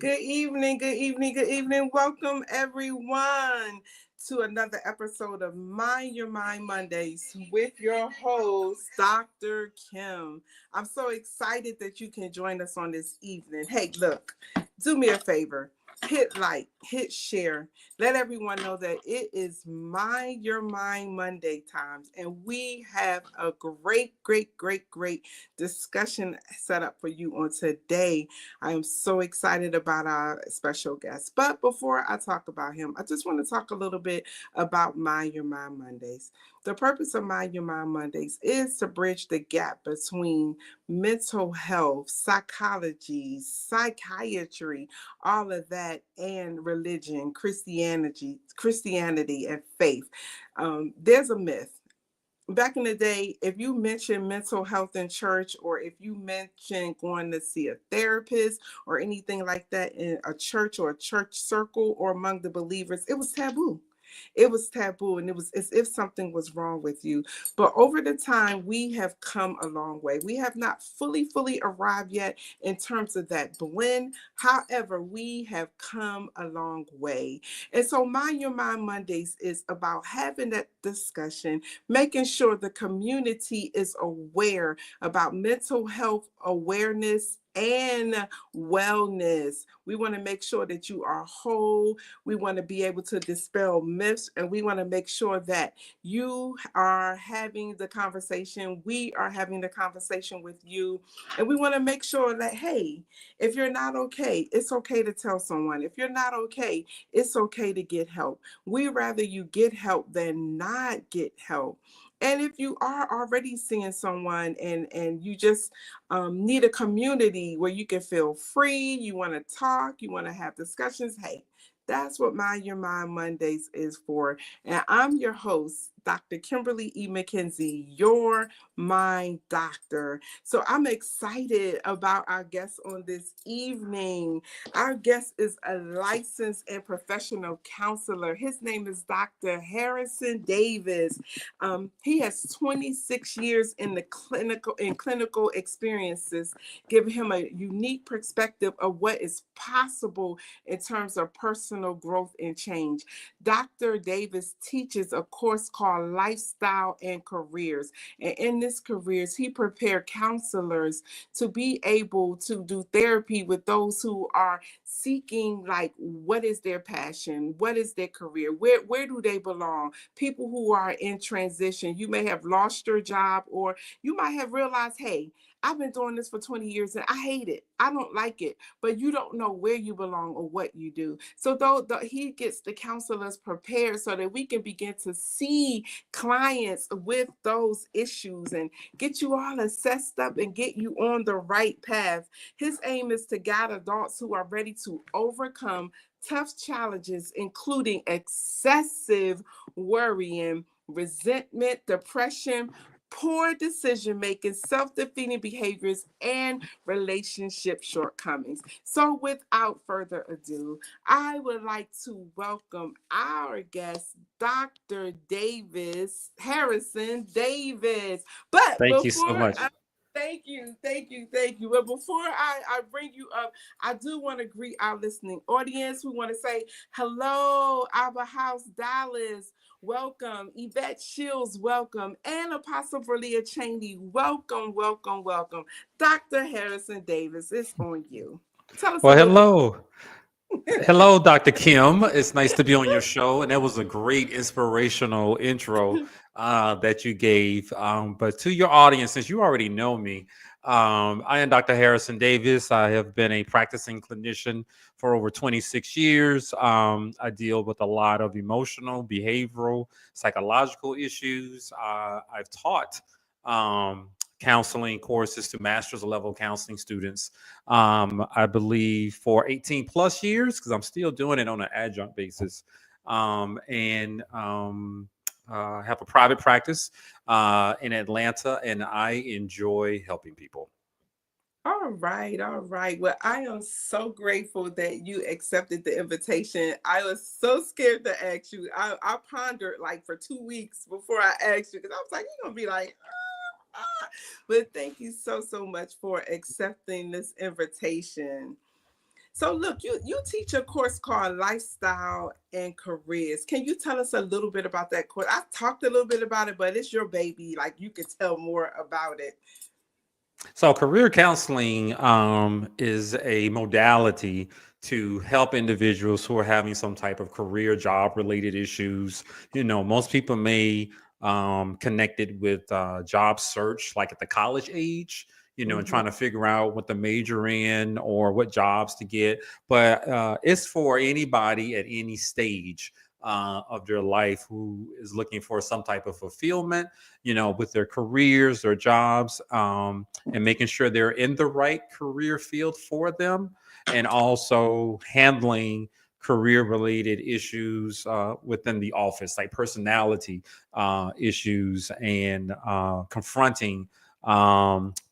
Good evening, good evening, good evening. Welcome everyone to another episode of Mind Your Mind Mondays with your host, Dr. Kim. I'm so excited that you can join us on this evening. Hey, look, do me a favor. Hit like, hit share. Let everyone know that it is Mind Your Mind Monday times, and we have a great discussion set up for you on today. I am so excited about our special guest. But before I talk about him, I just want to talk a little bit about Mind Your Mind Mondays. The purpose of Mind Your Mind Mondays is to bridge the gap between mental health, psychology, psychiatry, all of that, and religion, Christianity, and faith. There's a myth. Back in the day, if you mention mental health in church, or if you mention going to see a therapist or anything like that in a church or a church circle or among the believers, it was taboo. It was taboo, and it was as if something was wrong with you. But over the time, we have come a long way. We have not fully arrived yet in terms of that blend. However, we have come a long way. And so Mind Your Mind Mondays is about having that discussion, making sure the community is aware about mental health awareness and wellness. We want to make sure that you are whole. We want to be able to dispel myths, and we want to make sure that you are having the conversation. We are having the conversation with you, and we want to make sure that, hey, if you're not okay, it's okay to tell someone. If you're not okay, it's okay to get help. We rather you get help than not get help. And if you are already seeing someone and you just need a community where you can feel free, you want to talk, you want to have discussions, hey, that's what Mind Your Mind Mondays is for. And I'm your host, Dr. Kimberly E. McKenzie, your mind doctor. So I'm excited about our guest on this evening. Our guest is a licensed and professional counselor. His name is Dr. Harrison Davis. He has 26 years in the clinical experiences, giving him a unique perspective of what is possible in terms of personal growth and change. Dr. Davis teaches a course called Lifestyle and Careers. And in this careers, he prepared counselors to be able to do therapy with those who are seeking, like, what is their passion? What is their career? Where do they belong? People who are in transition. You may have lost your job, or you might have realized, hey, I've been doing this for 20 years and I hate it. I don't like it, but you don't know where you belong or what you do. So though he gets the counselors prepared so that we can begin to see clients with those issues and get you all assessed up and get you on the right path. His aim is to guide adults who are ready to overcome tough challenges, including excessive worrying, resentment, depression, poor decision making, self-defeating behaviors, and relationship shortcomings. So without further ado, I would like to welcome our guest, Dr. Harrison Davis. But Thank you so before much. I Thank you. But before I bring you up, I do want to greet our listening audience. We want to say hello, Abba House Dallas. Welcome. Yvette Shields, welcome. And Apostle Verlia Cheney, welcome. Dr. Harrison Davis, it's on you. Tell us a Well, little bit. hello. Hello, Dr. Kim. It's nice to be on your show. And that was a great inspirational intro that you gave. But to your audience, since you already know me, I am Dr. Harrison Davis. I have been a practicing clinician for over 26 years. I deal with a lot of emotional, behavioral, psychological issues. I've taught counseling courses to master's level counseling students. I believe for 18 plus years, because I'm still doing it on an adjunct basis. And have a private practice in Atlanta, and I enjoy helping people. All right. Well, I am so grateful that you accepted the invitation. I was so scared to ask you. I pondered like for 2 weeks before I asked you, because I was like, you're gonna be like, but thank you so much for accepting this invitation. So look, you teach a course called Lifestyle and Careers. Can you tell us a little bit about that course? I talked a little bit about it, but it's your baby. Like you could tell more about it. So, career counseling is a modality to help individuals who are having some type of career job related issues. Most people may connect it with job search, like at the college age, and Mm-hmm. trying to figure out what to major in or what jobs to get. But it's for anybody at any stage of their life who is looking for some type of fulfillment, with their careers or jobs. And making sure they're in the right career field for them, and also handling career related issues within the office, like personality issues, and confronting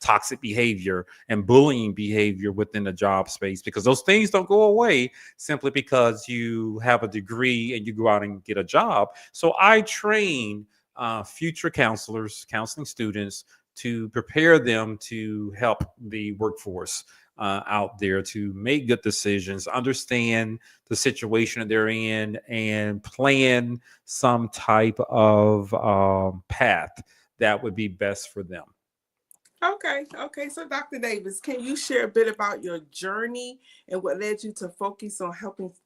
toxic behavior and bullying behavior within the job space, because those things don't go away simply because you have a degree and you go out and get a job. So I train future counselors, counseling students, to prepare them to help the workforce out there to make good decisions, understand the situation that they're in, and plan some type of path that would be best for them. Okay, okay. So Dr. Davis, can you share a bit about your journey and what led you to focus on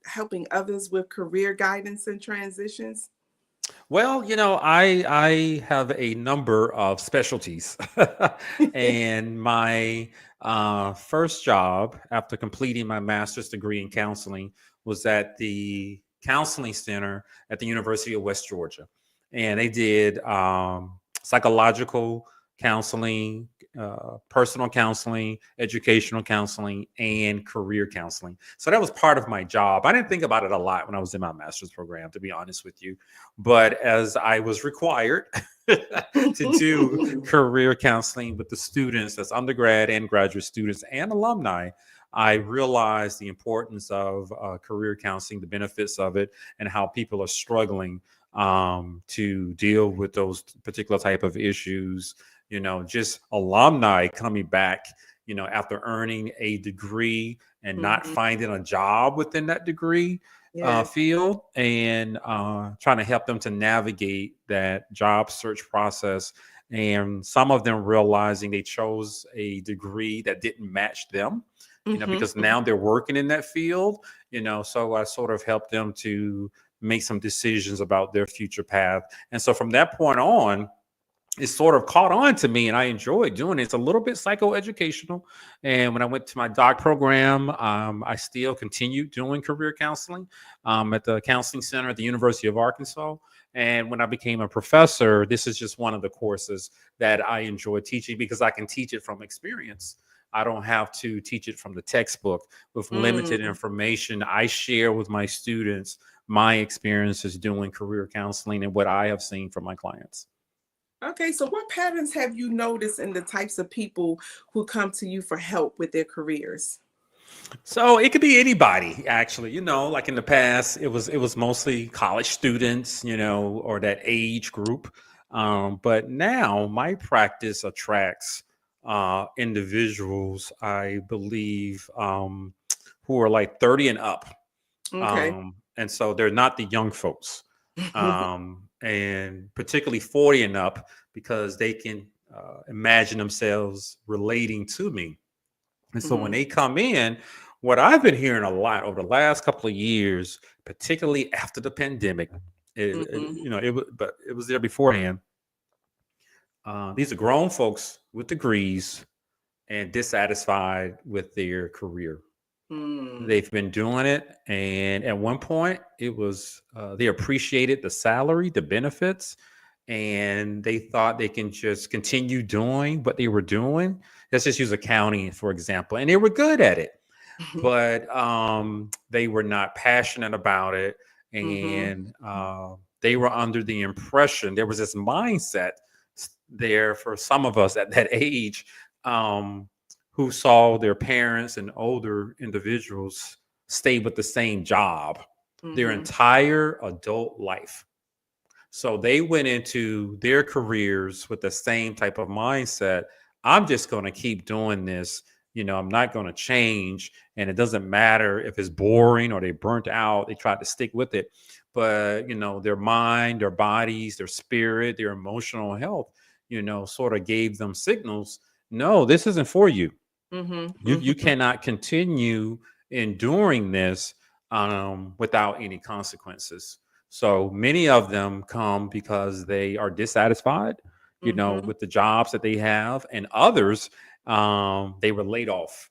helping others with career guidance and transitions? Well, I have a number of specialties, and my first job after completing my master's degree in counseling was at the counseling center at the University of West Georgia, and they did psychological counseling, personal counseling, educational counseling, and career counseling. So that was part of my job. I didn't think about it a lot when I was in my master's program, to be honest with you. But as I was required to do career counseling with the students, as undergrad and graduate students and alumni, I realized the importance of career counseling, the benefits of it, and how people are struggling to deal with those particular type of issues. Just alumni coming back, after earning a degree and not Mhm. finding a job within that degree Yes. field, and trying to help them to navigate that job search process. And some of them realizing they chose a degree that didn't match them, Hmm. because now they're working in that field, so I sort of helped them to make some decisions about their future path. And so from that point on, it sort of caught on to me and I enjoyed doing it. It's a little bit psychoeducational. And when I went to my doc program, I still continued doing career counseling at the counseling center at the University of Arkansas. And when I became a professor, this is just one of the courses that I enjoy teaching because I can teach it from experience. I don't have to teach it from the textbook with limited Mm. information. I share with my students my experiences doing career counseling and what I have seen from my clients. Okay, so what patterns have you noticed in the types of people who come to you for help with their careers? So it could be anybody, actually. Like in the past, it was mostly college students, or that age group. But now my practice attracts individuals, I believe, who are like 30 and up. Okay. And so they're not the young folks, and particularly 40 and up, because they can imagine themselves relating to me. And so when Hmm. they come in, what I've been hearing a lot over the last couple of years, particularly after the pandemic, Hmm. but it was there beforehand. These are grown folks with degrees and dissatisfied with their career. Mm. They've been doing it, and at one point, it was they appreciated the salary, the benefits, and they thought they can just continue doing what they were doing. Let's just use accounting for example, and they were good at it, but they were not passionate about it, Hmm. and they were under the impression there was this mindset there for some of us at that age, um, who saw their parents and older individuals stay with the same job their Hmm. entire adult life. So they went into their careers with the same type of mindset. I'm just going to keep doing this I'm not going to change. And it doesn't matter if it's boring or they burnt out, they tried to stick with it. But, their mind, their bodies, their spirit, their emotional health, sort of gave them signals. No, this isn't for you. Mhm. You Mhm. cannot continue enduring this without any consequences. So many of them come because they are dissatisfied, Mhm. with the jobs that they have, and others, they were laid off.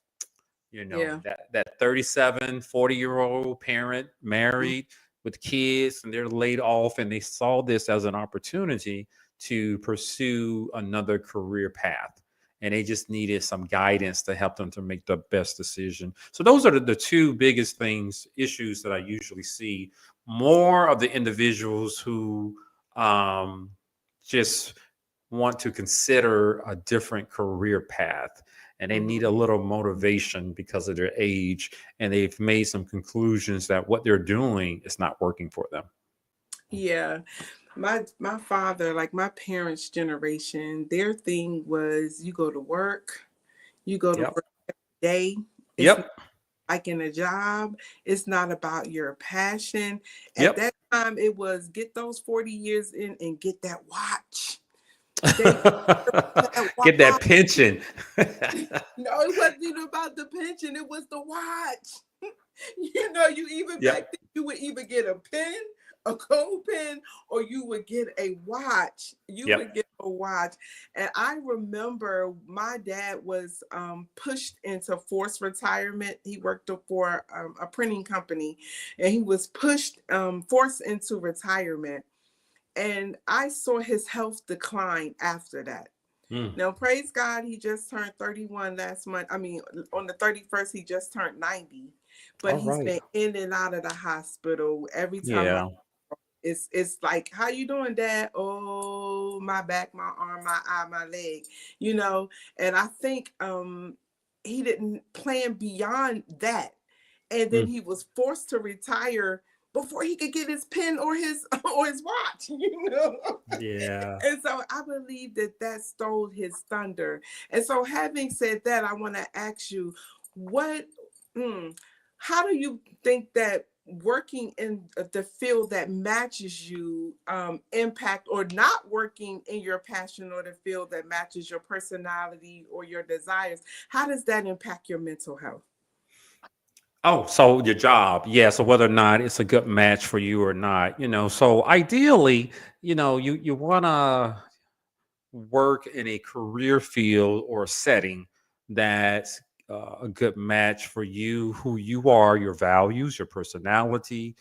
Yeah. That 37, 40-year old parent Mm. married with kids, and they're laid off, and they saw this as an opportunity to pursue another career path, and they just needed some guidance to help them to make the best decision. So those are the two biggest issues that I usually see. More of the individuals who um, just want to consider a different career path, and they need a Mhm. little motivation because of their age, and they've made some conclusions that what they're doing is not working for them. Yeah. My father, like my parents' generation, their thing was you go to work, you go to Yep. work day. It's Yep. like in a job. It's not about your passion. At Yep. that time, it was get those 40 years in and get that watch. They that Get that watch. pension. No, it wasn't even about the pension. It was the watch. You even Yep. back then, you would either get a pen, a gold pen, or you would get a watch. You Yep. would get a watch. And I remember my dad was pushed into forced retirement. He worked for a printing company, and he was forced into retirement. And I saw his health decline after that. Mm. Now, praise God, he just turned 31 last month. I mean, on the 31st, he just turned 90. But All he's right. been in and out of the hospital every time. Yeah. It's like, how you doing, Dad? Oh, my back, my arm, my eye, my leg. You know, and I think he didn't plan beyond that, and then Mm. he was forced to retire before he could get his pen or his or his watch. Yeah. And so I believe that that stole his thunder. And so, having said that, I want to ask you, what, mm, how do you think that working in the field that matches you impact, or not working in your passion or the field that matches your personality or your desires? How does that impact your mental health? Oh, so your job. Yeah. So whether or not it's a good match for you or not, so ideally, you want to work in a career field or setting that's a good match for you, who you are, your values, your personality,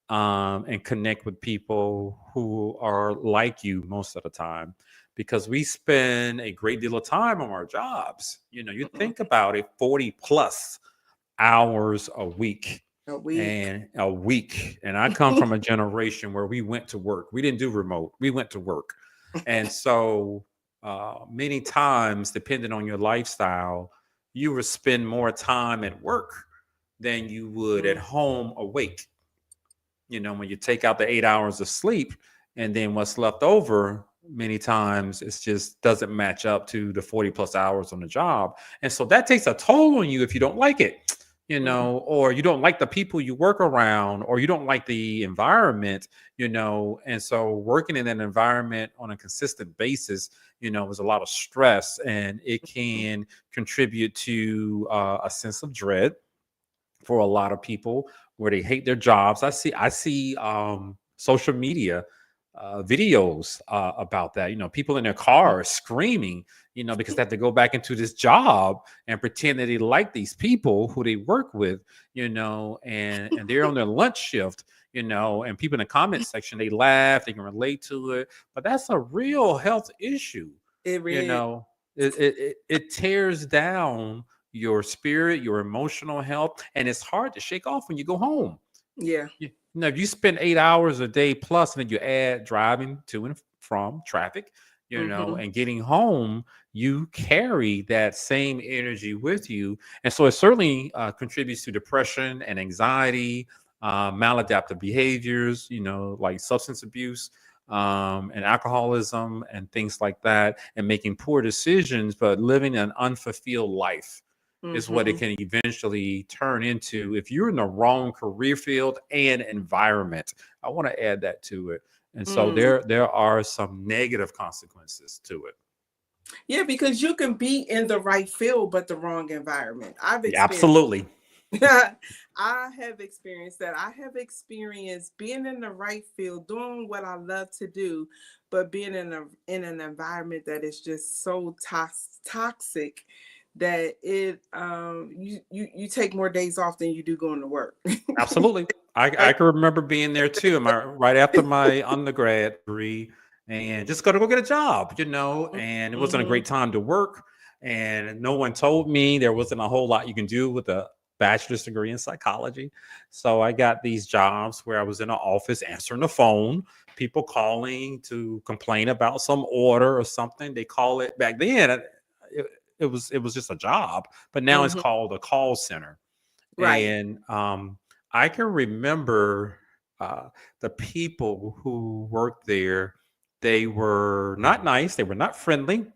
and connect with people who are like you most of the time. Because we spend a great deal of time on our jobs. You think about it, 40 plus hours a week. A week. And I come from a generation where we went to work. We didn't do remote. We went to work. And so many times, depending on your lifestyle, you would spend more time at work than you would at Mm, home awake. When you take out the 8 hours of sleep, and then what's left over, many times it's just doesn't match up to the 40 plus hours on the job. And so that takes a toll on you if you don't like it, mm, or you don't like the people you work around, or you don't like the environment, and so working in an environment on a consistent basis, is a lot of stress, and it mm. can contribute to a sense of dread for a lot of people, where they hate their jobs. I see social media videos about that. People in their cars screaming, because they have to go back into this job and pretend that they like these people who they work with, and they're on their lunch shift, and people in the comment section, they laugh, they can relate to it, but that's a real health issue. It you really, know it tears down your spirit, your emotional health, and it's hard to shake off when you go home. yeah. If you spend 8 hours a day plus, and then you add driving to and from traffic, Hmm. and getting home, you carry that same energy with you. And so it certainly contributes to depression and anxiety, maladaptive behaviors, like substance abuse, and alcoholism and things like that, and making poor decisions, but living an unfulfilled life. is what it Mm-hmm. can eventually turn into if you're in the wrong career field and environment. I want to add that to it. And so Mm. there are some negative consequences to it. Yeah, because you can be in the right field but the wrong environment. I've Yeah, experienced absolutely. I have experienced that. I have experienced being in the right field, doing what I love to do, but being in an environment that is just so toxic that you take more days off than you do going to work. Absolutely. I Like, can remember being there too. Right after my undergrad degree, and just go get a job, and it wasn't a mm-hmm, great time to work. And no one told me there wasn't a whole lot you can do with a bachelor's degree in psychology. So I got these jobs where I was in an office answering the phone, people calling to complain about some order or something. They call it back then. It, it was just a job, but now it's mm-hmm, called a call center. right. And I can remember uh, the people who worked there. They were not nice. They were not friendly.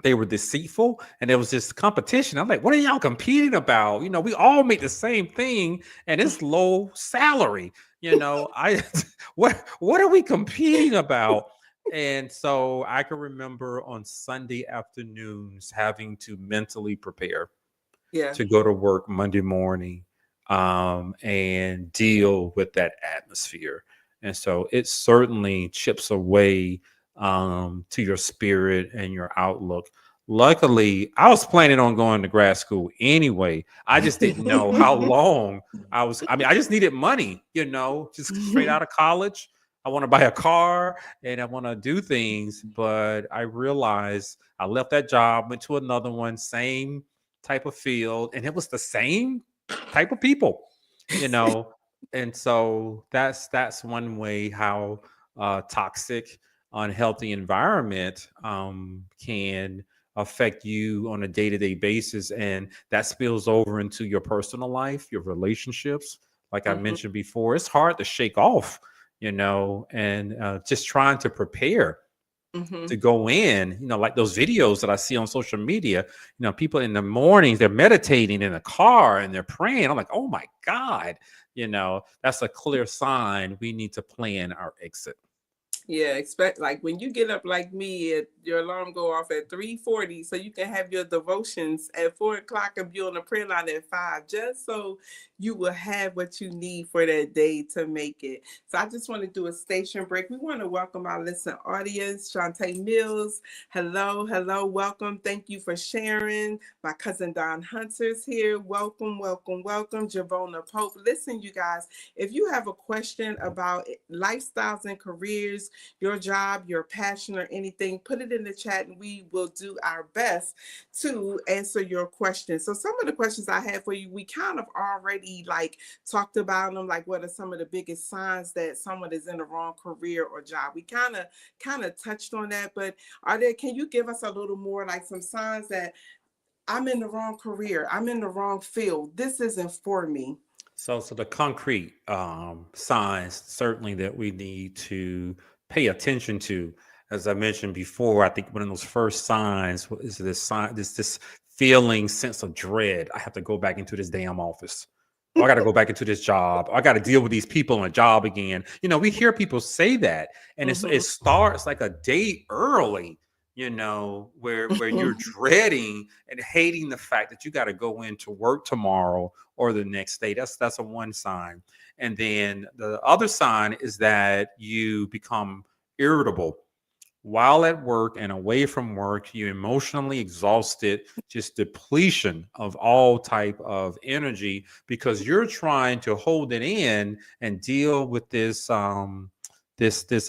They were deceitful, and there was this competition. I'm like, what are y'all competing about? We all make the same thing, and it's low salary. I what are we competing about? And so I can remember on Sunday afternoons having to mentally prepare Yeah. to go to work Monday morning, and deal with that atmosphere. And so it certainly chips away, to your spirit and your outlook. Luckily, I was planning on going to grad school anyway. I just didn't know how long I just needed money, just straight out of college. I want to buy a car and I want to do things. But I realized I left that job, went to another one, same type of field, and it was the same type of people, you know. And so that's one way how toxic, unhealthy environment can affect you on a day-to-day basis, and that spills over into your personal life, your relationships. Like I Mm-hmm, mentioned before, it's hard to shake off, and just trying to prepare mm-hmm. to go in, like those videos that I see on social media, people in the mornings, they're meditating in a car and they're praying. I'm like, oh my God, that's a clear sign we need to plan our exit. Yeah, expect like when you get up like me, your alarm go off at 3:40, so you can have your devotions at 4 o'clock and be on the prayer line at 5, just so you will have what you need for that day to make it. So I just want to do a station break. We want to welcome our listening audience, Shantae Mills. Hello, hello, welcome. Thank you for sharing. My cousin Don Hunter's here. Welcome, welcome, welcome. Javona Pope. Listen, you guys, if you have a question about lifestyles and careers, your job, your passion, or anything, put it in the chat and we will do our best to answer your questions. So some of the questions I have for you, we kind of already like talked about them, like what are some of the biggest signs that someone is in the wrong career or job. We kind of touched on that, but can you give us a little more like some signs that I'm in the wrong career, I'm in the wrong field, this isn't for me? So the concrete signs certainly that we need to pay attention to. As I mentioned before, I think one of those first signs is this sign, this feeling, sense of dread. I have to go back into this damn office. Oh, I got to go back into this job. I got to deal with these people on a job again. We hear people say that, and it Mm-hmm. starts like a day early. Where you're dreading and hating the fact that you got to go into work tomorrow or the next day. That's a one sign. And then the other sign is that you become irritable while at work and away from work. You emotionally exhausted, just depletion of all type of energy because you're trying to hold it in and deal with this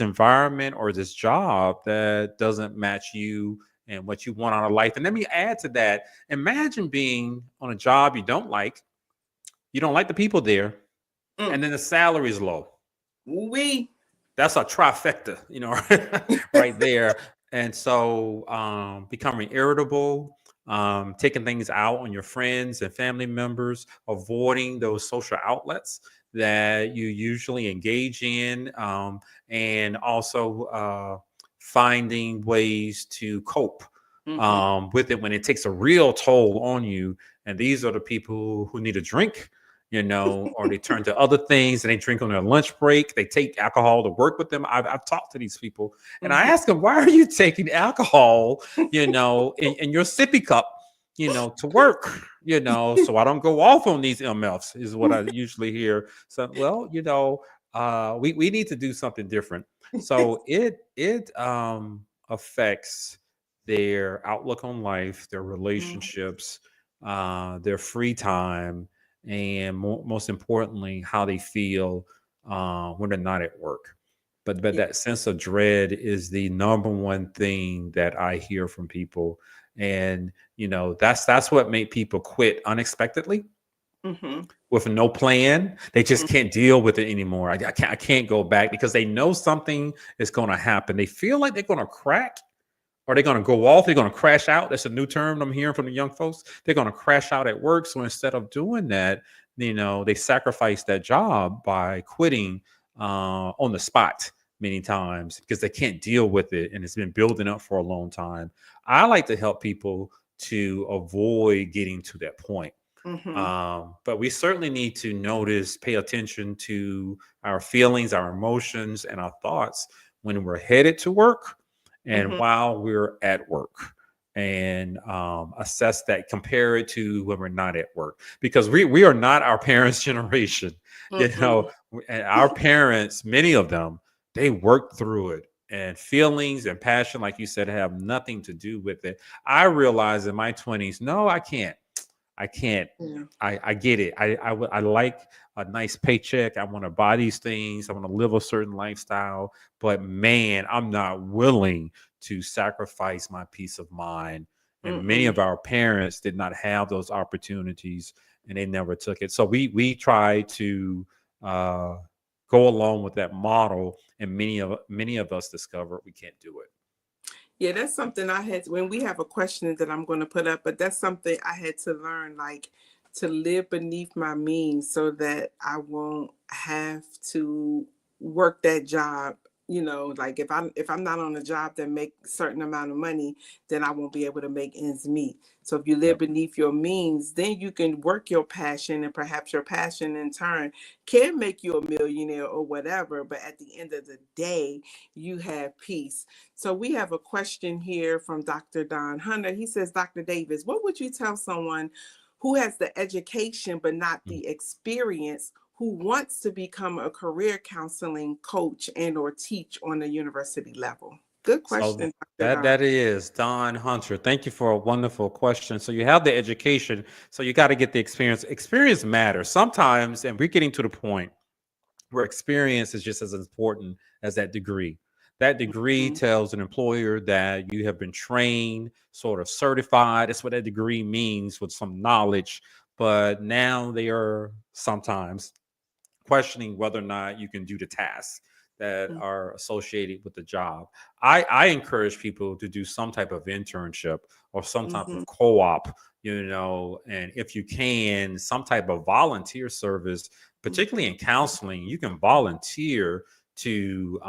environment or this job that doesn't match you and what you want out of life. And let me add to that, imagine being on a job you don't like the people there, and Mm. then the salary is low. We. That's a trifecta, right there. And so becoming irritable, taking things out on your friends and family members, avoiding those social outlets that you usually engage in, and also finding ways to cope. Mm-hmm. with it when it takes a real toll on you. And these are the people who need a drink, or they turn to other things and they drink on their lunch break. They take alcohol to work with them. I've talked to these people and I Mm-hmm. ask them, why are you taking alcohol, in your sippy cup, to work, so I don't go off on these MFs is what I usually hear. So, well, we need to do something different. So it affects their outlook on life, their relationships, their free time, and most importantly, how they feel when they're not at work. But Yeah. that sense of dread is the number one thing that I hear from people, and that's what made people quit unexpectedly Mm-hmm. with no plan. They just can't deal with it anymore. I can't go back because they know something is going to happen. They feel like they're going to crack. Are they going to go off? They're going to crash out. That's a new term I'm hearing from the young folks. They're going to crash out at work. So instead of doing that, they sacrifice that job by quitting on the spot many times because they can't deal with it and it's been building up for a long time. I like to help people to avoid getting to that point. Mm-hmm. But we certainly need to notice, pay attention to our feelings, our emotions, and our thoughts when we're headed to work and Mm-hmm. while we're at work. And assess that, compare it to when we're not at work, because we are not our parents' generation. Mm-mm. And our parents, many of them, they worked through it. And feelings and passion, like you said, have nothing to do with it. I realized in my 20s, no, I can't. I can't. Yeah. I get it. I like a nice paycheck. I want to buy these things. I want to live a certain lifestyle. But man, I'm not willing to sacrifice my peace of mind. And many Mm-mm. of our parents did not have those opportunities, and they never took it. So we try to uh, go along with that model, and many of us discover we can't do it. Yeah, that's something I had when we have a question that I'm going to put up, but that's something I had to learn, like to live beneath my means so that I won't have to work that job. Like if I'm not on a job that make a certain amount of money, then I won't be able to make ends meet. So if you live Yep. beneath your means, then you can work your passion, and perhaps your passion in turn can make you a millionaire or whatever. But at the end of the day, you have peace. So we have a question here from Dr. Don Hunter. He says, Dr. Davis, what would you tell someone who has the education but not Mm. the experience, who wants to become a career counseling coach and or teach on the university level? Good So question, Dr. that Don. that is Don Hunter. Thank you for a wonderful question. So you have the education, so you got to get the experience. Experience matters sometimes, and we're getting to the point where experience is just as important as that degree. That degree Mhm. tells an employer that you have been trained, sort of certified. That's what that degree means, with some knowledge. But now they are sometimes questioning whether or not you can do the tasks that are associated with the job. I encourage people to do some type of internship or some type Mhm. of co-op, and if you can, some type of volunteer service, particularly in counseling. You can volunteer to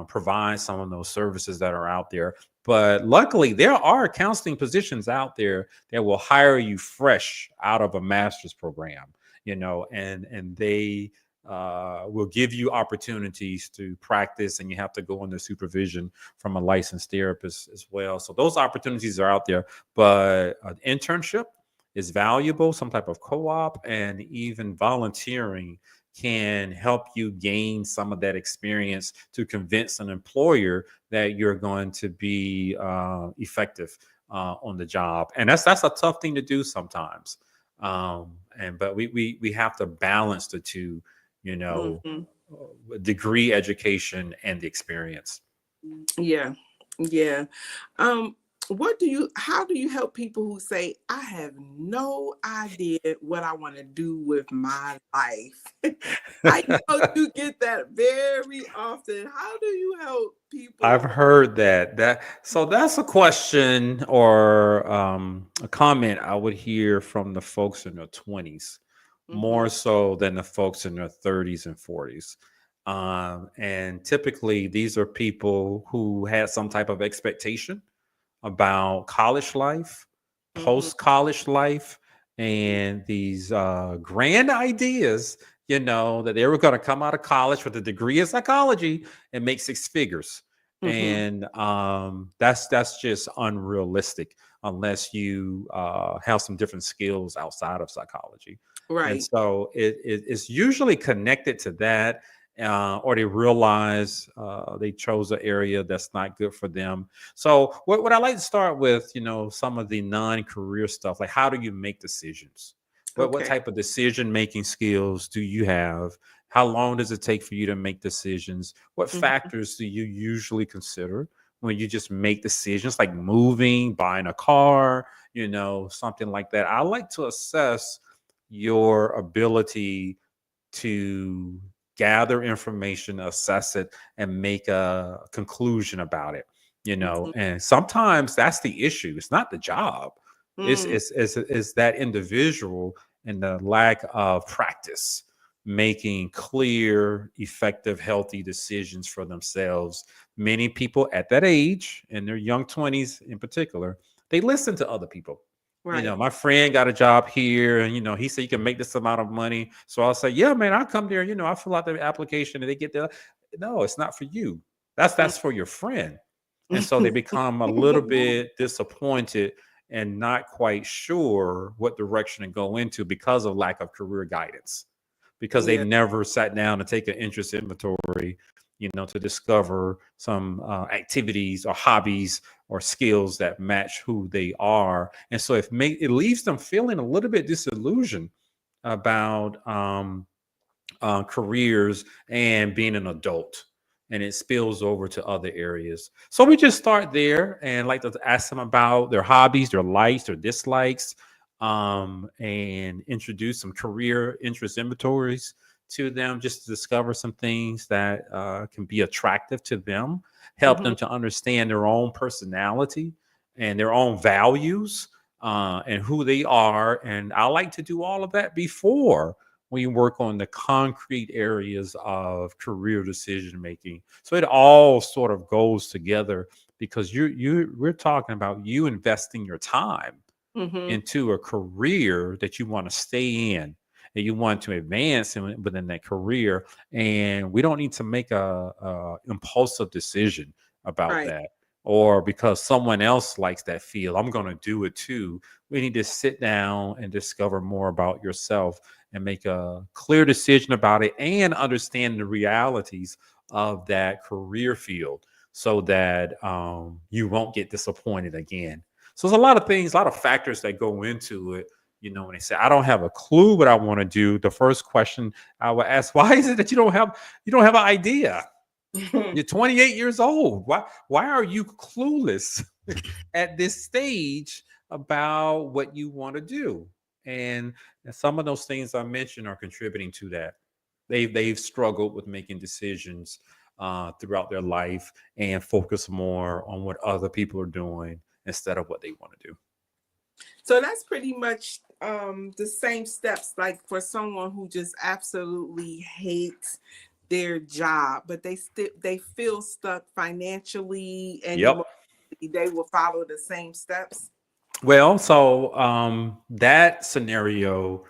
provide some of those services that are out there. But luckily, there are counseling positions out there that will hire you fresh out of a master's program, and they will give you opportunities to practice, and you have to go under supervision from a licensed therapist as well. So those opportunities are out there, but an internship is valuable, some type of co-op, and even volunteering can help you gain some of that experience to convince an employer that you're going to be effective on the job. And that's a tough thing to do sometimes. But we have to balance the two, you know, Mhm. degree education and the experience. Yeah. Yeah. Um, how do you help people who say, I have no idea what I want to do with my life? I know you get that very often. How do you help I've people? heard so that's a question or a comment I would hear from the folks in their 20s Mm-hmm. more so than the folks in their 30s and 40s. And typically these are people who had some type of expectation about college life, Mhm. post college life, and these grand ideas, that they were going to come out of college with a degree in psychology and make six figures. Mhm. And that's just unrealistic unless you have some different skills outside of psychology. And Right. so it's usually connected to that, or they realize they chose an area that's not good for them. So what I like to start with, some of the non-career stuff, like how do you make decisions? What Okay. type of decision making skills do you have? How long does it take for you to make decisions? What Mhm. factors do you usually consider when you just make decisions like moving, buying a car, something like that? I like to assess your ability to gather information, assess it, and make a conclusion about it. Mhm. And sometimes that's the issue. It's not the job. It's Mm. it's it's that individual and the lack of practice making clear, effective, healthy decisions for themselves. Many people at that age, in their young 20s in particular, they listen to other people. Right. My friend got a job here, and he said you can make this amount of money. So I'll say, yeah, man, I'll come there. I fill out the application, and they get there. No, it's not for you. That's for your friend. And so they become a little bit disappointed and not quite sure what direction to go into because of lack of career guidance, because they've Yeah. never sat down and take an interest inventory, to discover some activities or hobbies or skills that match who they are. And so it leaves them feeling a little bit disillusioned about careers and being an adult, and it spills over to other areas. So we just start there and like to ask them about their hobbies, their likes, their dislikes, and introduce some career interest inventories to them, just to discover some things that can be attractive to them, help Mhm. them to understand their own personality and their own values, and who they are. And I like to do all of that before we work on the concrete areas of career decision making. So it all sort of goes together, because we're talking about you investing your time Mhm. into a career that you want to stay in and you want to advance within that career. And we don't need to make a impulsive decision about Right. that, or because someone else likes that field, I'm going to do it too. We need to sit down and discover more about yourself and make a clear decision about it and understand the realities of that career field, so that you won't get disappointed again. So there's a lot of things, a lot of factors that go into it. When they say I don't have a clue what I want to do, the first question I would ask, why is it that you don't have an idea? You're 28 years old. Why are you clueless at this stage about what you want to do? And some of those things I mentioned are contributing to that. They've struggled with making decisions throughout their life and focus more on what other people are doing instead of what they want to do. So that's pretty much the same steps, like for someone who just absolutely hates their job, but they feel stuck financially and Yep. emotionally. They will follow the same steps. Well, so that scenario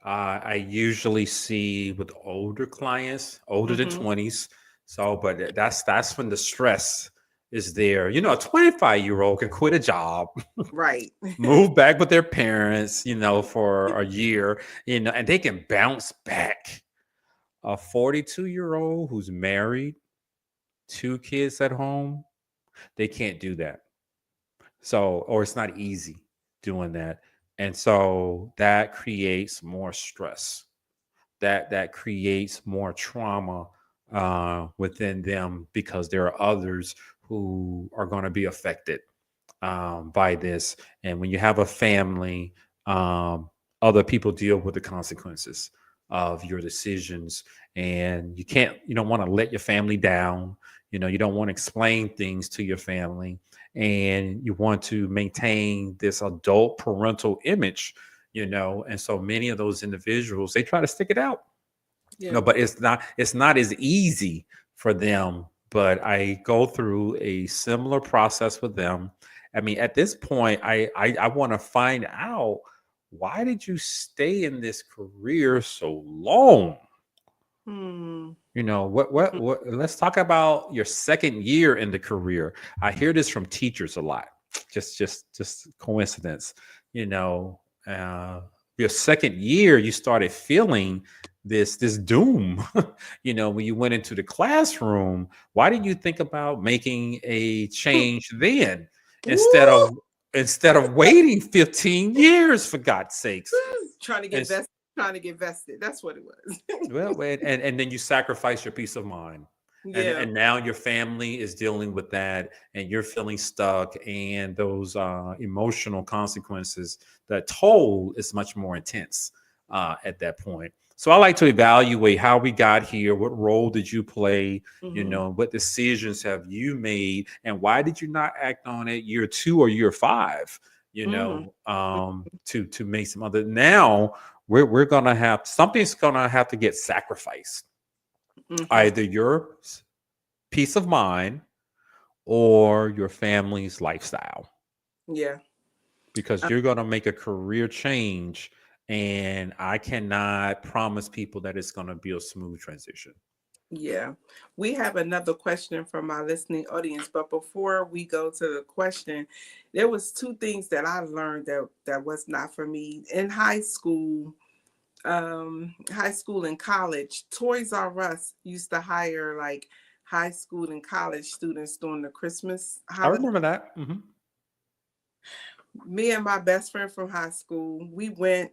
I usually see with older clients, older than Hmm. 20s. So, but that's when the stress is there. A 25-year-old can quit a job, Right. move back with their parents, for a year, and they can bounce back. A 42-year-old who's married, two kids at home, they can't do that. So, or it's not easy doing that. And so that creates more stress. That creates more trauma within them, because there are others who are going to be affected by this. And when you have a family, um, other people deal with the consequences of your decisions, and you don't want to let your family down. You don't want to explain things to your family, and you want to maintain this adult parental image. And so many of those individuals, they try to stick it out, Yeah. but it's not as easy for them. But I go through a similar process with them, I mean, at this point, I want to find out, why did you stay in this career so long? Hmm. What let's talk about your second year in the career. I hear this from teachers a lot. Just coincidence. You know, uh, your second year, you started feeling this doom. When you went into the classroom, why did you think about making a change then, instead Woo! of instead of waiting 15 years, for God's sakes? Trying to And get vested. Trying to get vested. That's what it was. well, and then you sacrifice your peace of mind, and Yeah. and now your family is dealing with that, and you're feeling stuck, and those emotional consequences. The toll is much more intense at that point. So I like to evaluate how we got here. What role did you play? Hmm. What decisions have you made, and why did you not act on it year two or year five? Hmm. To make some other now we're gonna have something's gonna have to get sacrificed, Hmm. either your peace of mind or your family's lifestyle, Yeah. because Uh, you're gonna make a career change, and I cannot promise people that it's gonna be a smooth transition. yeah. We have another question from my listening audience, but before we go to the question, there was two things that I learned that was not for me in high school. High school and college, Toys R Us used to hire like high school and college students during the Christmas I holiday. remember that. Me and my best friend from high school, we went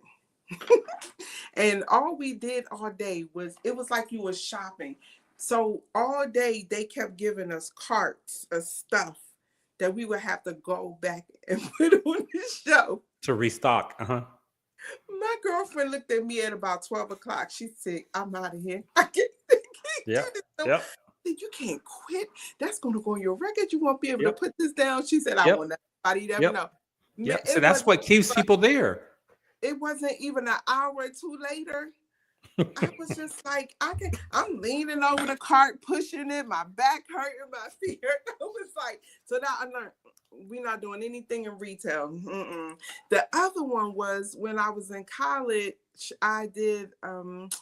and all we did all day was, it was like you were shopping. So all day they kept giving us carts of stuff that we would have to go back and put on the shelf. To restock. My girlfriend looked at me at about 12 o'clock. She said, I'm out of here. I can't do Yep. this. No. Yep. You can't quit. That's going to go on your record. You won't be able to Yep. put this down. She said, I Yep. want everybody to ever Yep. know. Yep. So It that's was, what keeps people there. it wasn't even an hour or two later. I was just like, I'm leaning over the cart, pushing it, my back hurting, my feet hurt. I was like, so now I learned we're not doing anything in retail. Mm-mm. The other one was when I was in college, I did, it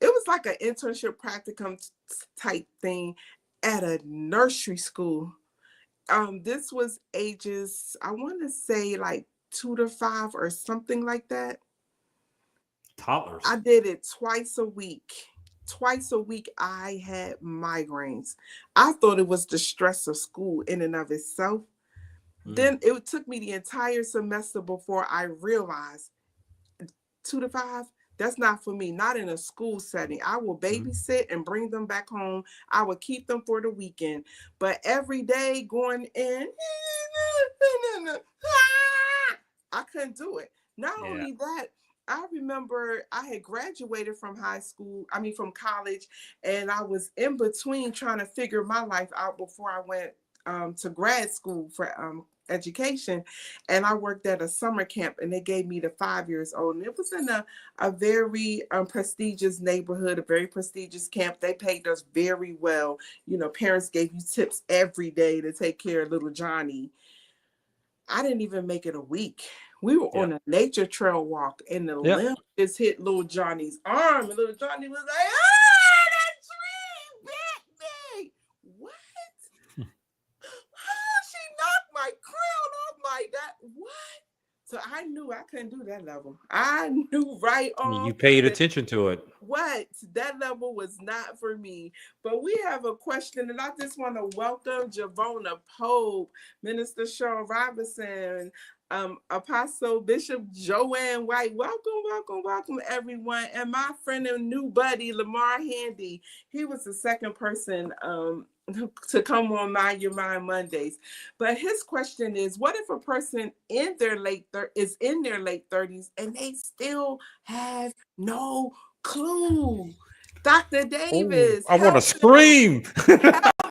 was like an internship practicum type thing at a nursery school. This was ages, I want to say like 2 to 5 or something like that. Toddlers. I did it twice a week. Twice a week, I had migraines. I thought it was the stress of school in and of itself. Mm. Then it took me the entire semester before I realized 2 to 5, that's not for me, not in a school setting. I will Mm. babysit and bring them back home. I will keep them for the weekend. But every day going in, I couldn't do it. Not Yeah. only that, I remember I had graduated from high school, I mean from college, and I was in between trying to figure my life out before I went to grad school for education. And I worked at a summer camp, and they gave me the 5 years old. And it was in a very prestigious neighborhood, a very prestigious camp. They paid us very well. Parents gave you tips every day to take care of little Johnny. I didn't even make it a week. We were Yep. on a nature trail walk, and the Yep. limb just hit little Johnny's arm, and little Johnny was like, "Ah, that tree bit me!" What? Oh, she knocked my crown off my that. What? So I knew I couldn't do that level. I knew right You off paid that attention to it. what that level was not for me. But we have a question, and I just want to welcome Javona Pope, Minister Cheryl Robinson, Apostle Bishop Joanne White. Welcome, welcome, welcome, everyone. And my friend and new buddy, Lamar Handy. He was the second person to come on Mind Your Mind Mondays. But his question is, what if a person is in their late 30s and they still have no clue? Dr. Oh, Davis, I want to help them. scream. Help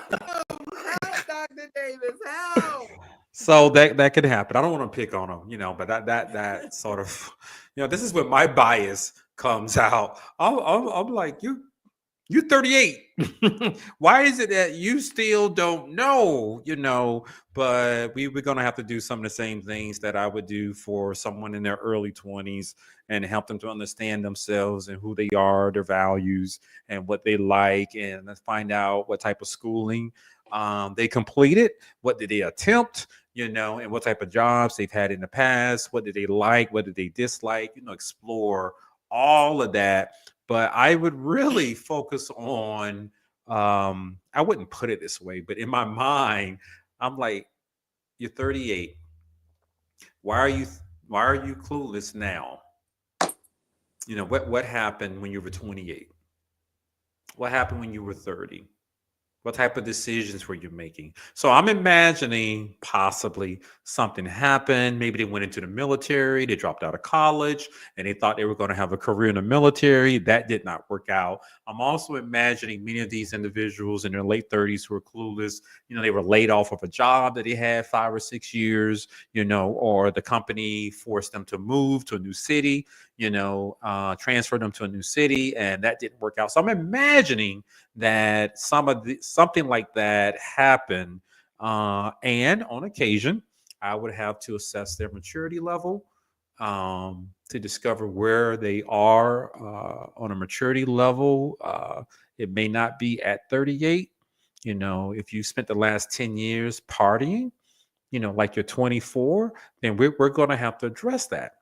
them. Help, Dr. Davis, help. So that could happen. I don't want to pick on them, but that sort of, this is where my bias comes out. I'm like, You're 38. Why is it that you still don't know? But we're going to have to do some of the same things that I would do for someone in their early 20s and help them to understand themselves and who they are, their values, and what they like, and let's find out what type of schooling they completed, what did they attempt, and what type of jobs they've had in the past, what did they like, what did they dislike, explore all of that. But I would really focus on, I wouldn't put it this way, but in my mind, I'm like, you're 38. Why are you why are you clueless now? What happened when you were 28? What happened when you were 30? What type of decisions were you making? So I'm imagining possibly something happened. Maybe they went into the military, they dropped out of college, and they thought they were going to have a career in the military. That did not work out. I'm also imagining many of these individuals in their late 30s who are clueless. They were laid off of a job that they had 5 or 6 years, or the company forced them to move to a new city, transfer them to a new city, and that didn't work out. So I'm imagining that something like that happened, and on occasion I would have to assess their maturity level, to discover where they are on a maturity level. It may not be at 38. If you spent the last 10 years partying, like you're 24, then we're going to have to address that.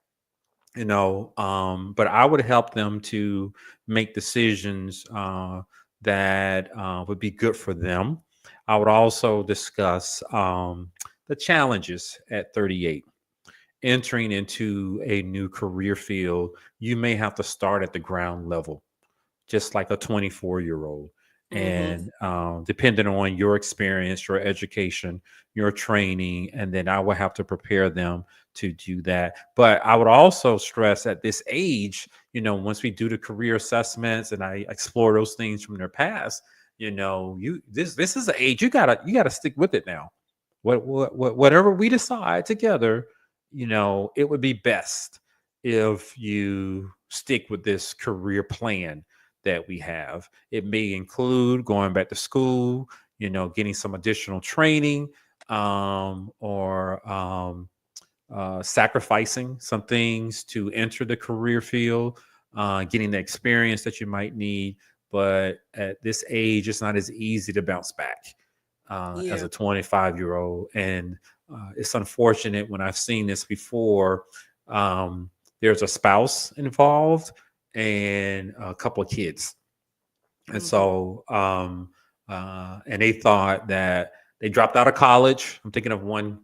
But I would help them to make decisions that would be good for them. I would also discuss the challenges at 38. Entering into a new career field, you may have to start at the ground level, just like a 24-year-old. Mm-hmm. And depending on your experience, your education, your training, and then I will have to prepare them to do that. But I would also stress at this age, once we do the career assessments and I explore those things from their past, this is the age you gotta stick with it now. Whatever we decide together, it would be best if you stick with this career plan that we have. It may include going back to school, getting some additional training, or sacrificing some things to enter the career field, getting the experience that you might need. But at this age, it's not as easy to bounce back as Yeah. a 25-year-old. And it's unfortunate when I've seen this before. There's a spouse involved and a couple of kids. And Mm-hmm. so, and they thought that they dropped out of college. I'm thinking of one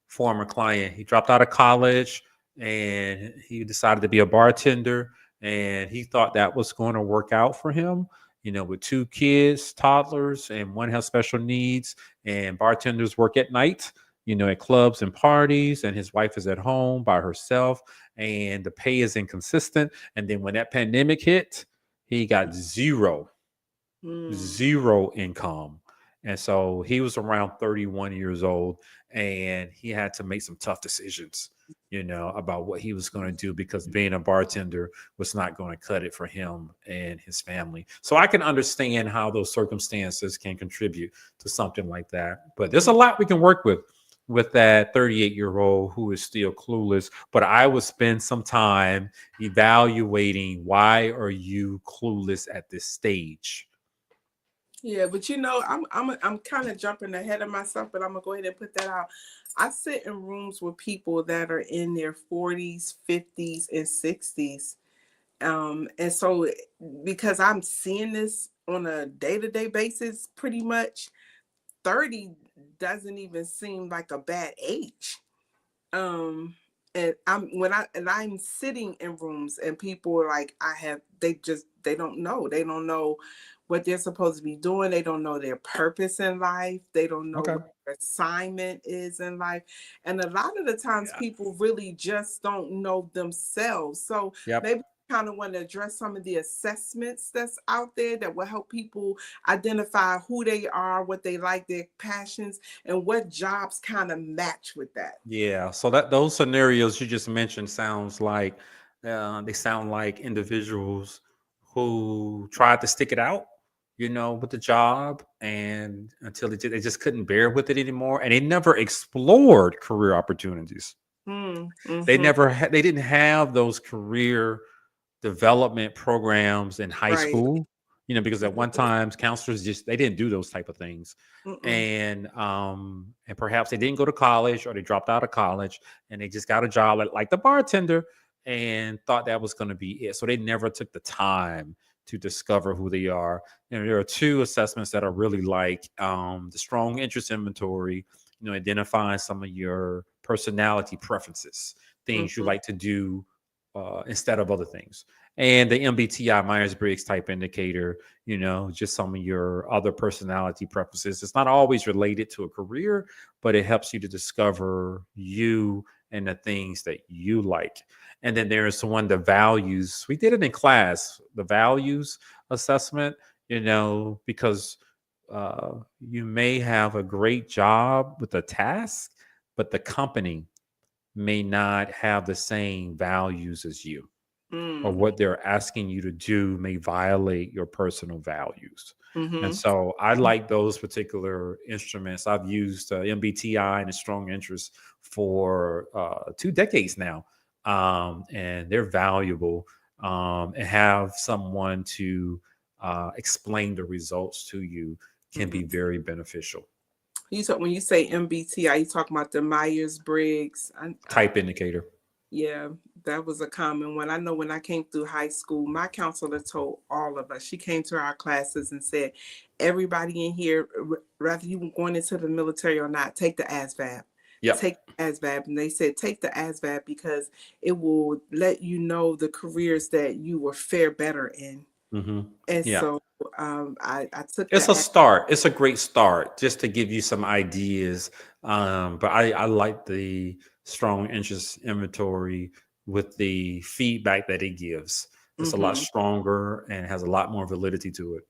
former client. He dropped out of college and he decided to be a bartender. And he thought that was going to work out for him, with two kids, toddlers, and one has special needs. And bartenders work at night, at clubs and parties. And his wife is at home by herself. And the pay is inconsistent. And then when that pandemic hit, he got Mm. zero income. And so he was around 31 years old and he had to make some tough decisions, about what he was going to do because being a bartender was not going to cut it for him and his family. So I can understand how those circumstances can contribute to something like that. But there's a lot we can work with that 38-year-old who is still clueless. But I would spend some time evaluating, why are you clueless at this stage? Yeah, but I'm kind of jumping ahead of myself, but I'm gonna go ahead and put that out. I sit in rooms with people that are in their 40s, 50s, and 60s. And so because I'm seeing this on a day-to-day basis, pretty much 30 doesn't even seem like a bad age. um and I'm sitting in rooms and people are like, they don't know what they're supposed to be doing. They don't know their purpose in life. They don't know Okay. what their assignment is in life. And a lot of the times Yeah. people really just don't know themselves. So Yep. maybe kind of want to address some of the assessments that's out there that will help people identify who they are, what they like, their passions, and what jobs kind of match with that. Yeah. So that those scenarios you just mentioned sounds like, they sound like individuals who tried to stick it out. with the job, and until they just couldn't bear with it anymore, and they never explored career opportunities. Mm-hmm. They didn't have those career development programs in high Right. school, because at one time counselors just they didn't do those type of things. Mm-mm. And perhaps they didn't go to college, or they dropped out of college, and they just got a job like the bartender, and thought that was going to be it. So they never took the time to discover who they are. There are two assessments that are really like the strong interest inventory, identifying some of your personality preferences, things you Mm-hmm. like to do instead of other things. And the MBTI, Myers Briggs type indicator, just some of your other personality preferences. It's not always related to a career, but it helps you to discover you and the things that you like. And then there's one, the values. We did it in class, the values assessment, because you may have a great job with a task, but the company may not have the same values as you, or Mm. what they're asking you to do may violate your personal values. And Mm-hmm. so I like those particular instruments. I've used MBTI and a strong interest for 2 decades now. And they're valuable, and have someone to explain the results to you can be Mm-hmm. very beneficial. You talk when you say MBTI, you talking about the Myers Briggs. Type indicator. Yeah, that was a common one. I know when I came through high school, my counselor told all of us. She came to our classes and said, "Everybody in here, whether you going into the military or not, take the ASVAB. Yep. Take the ASVAB." And they said, "Take the ASVAB because it will let you know the careers that you will fare better in." Hmm. And Yeah. so I took It's the a start. It's a great start just to give you some ideas. But I like the strong interest inventory with the feedback that it gives. It's a lot mm-hmm. stronger and has a lot more validity to it.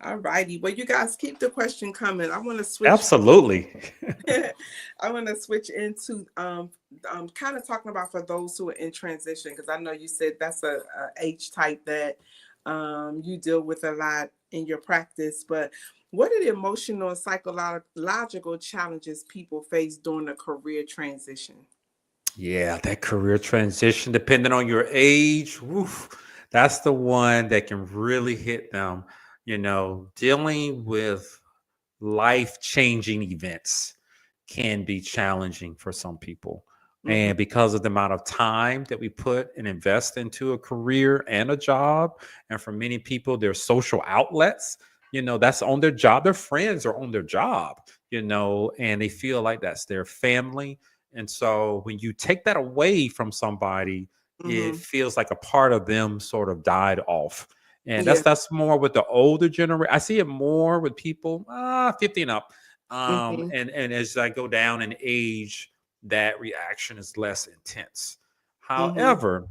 All righty. Well, you guys keep the question coming. I want to switch. Absolutely. I want to switch into kind of talking about for those who are in transition, because I know you said that's a age type that you deal with a lot in your practice. But what are the emotional and psychological challenges people face during a career transition? Yeah, that career transition, depending on your age, woof, that's the one that can really hit them. Dealing with life changing events can be challenging for some people. Mm-hmm. And because of the amount of time that we put and invest into a career and a job, and for many people, their social outlets, that's on their job. Their friends are on their job, and they feel like that's their family. And so when you take that away from somebody, it Mm-hmm. feels like a part of them sort of died off. And that's Yeah. that's more with the older generation. I see it more with people 50 and up. Mm-hmm. And as I go down in age, that reaction is less intense. Mm-hmm. However,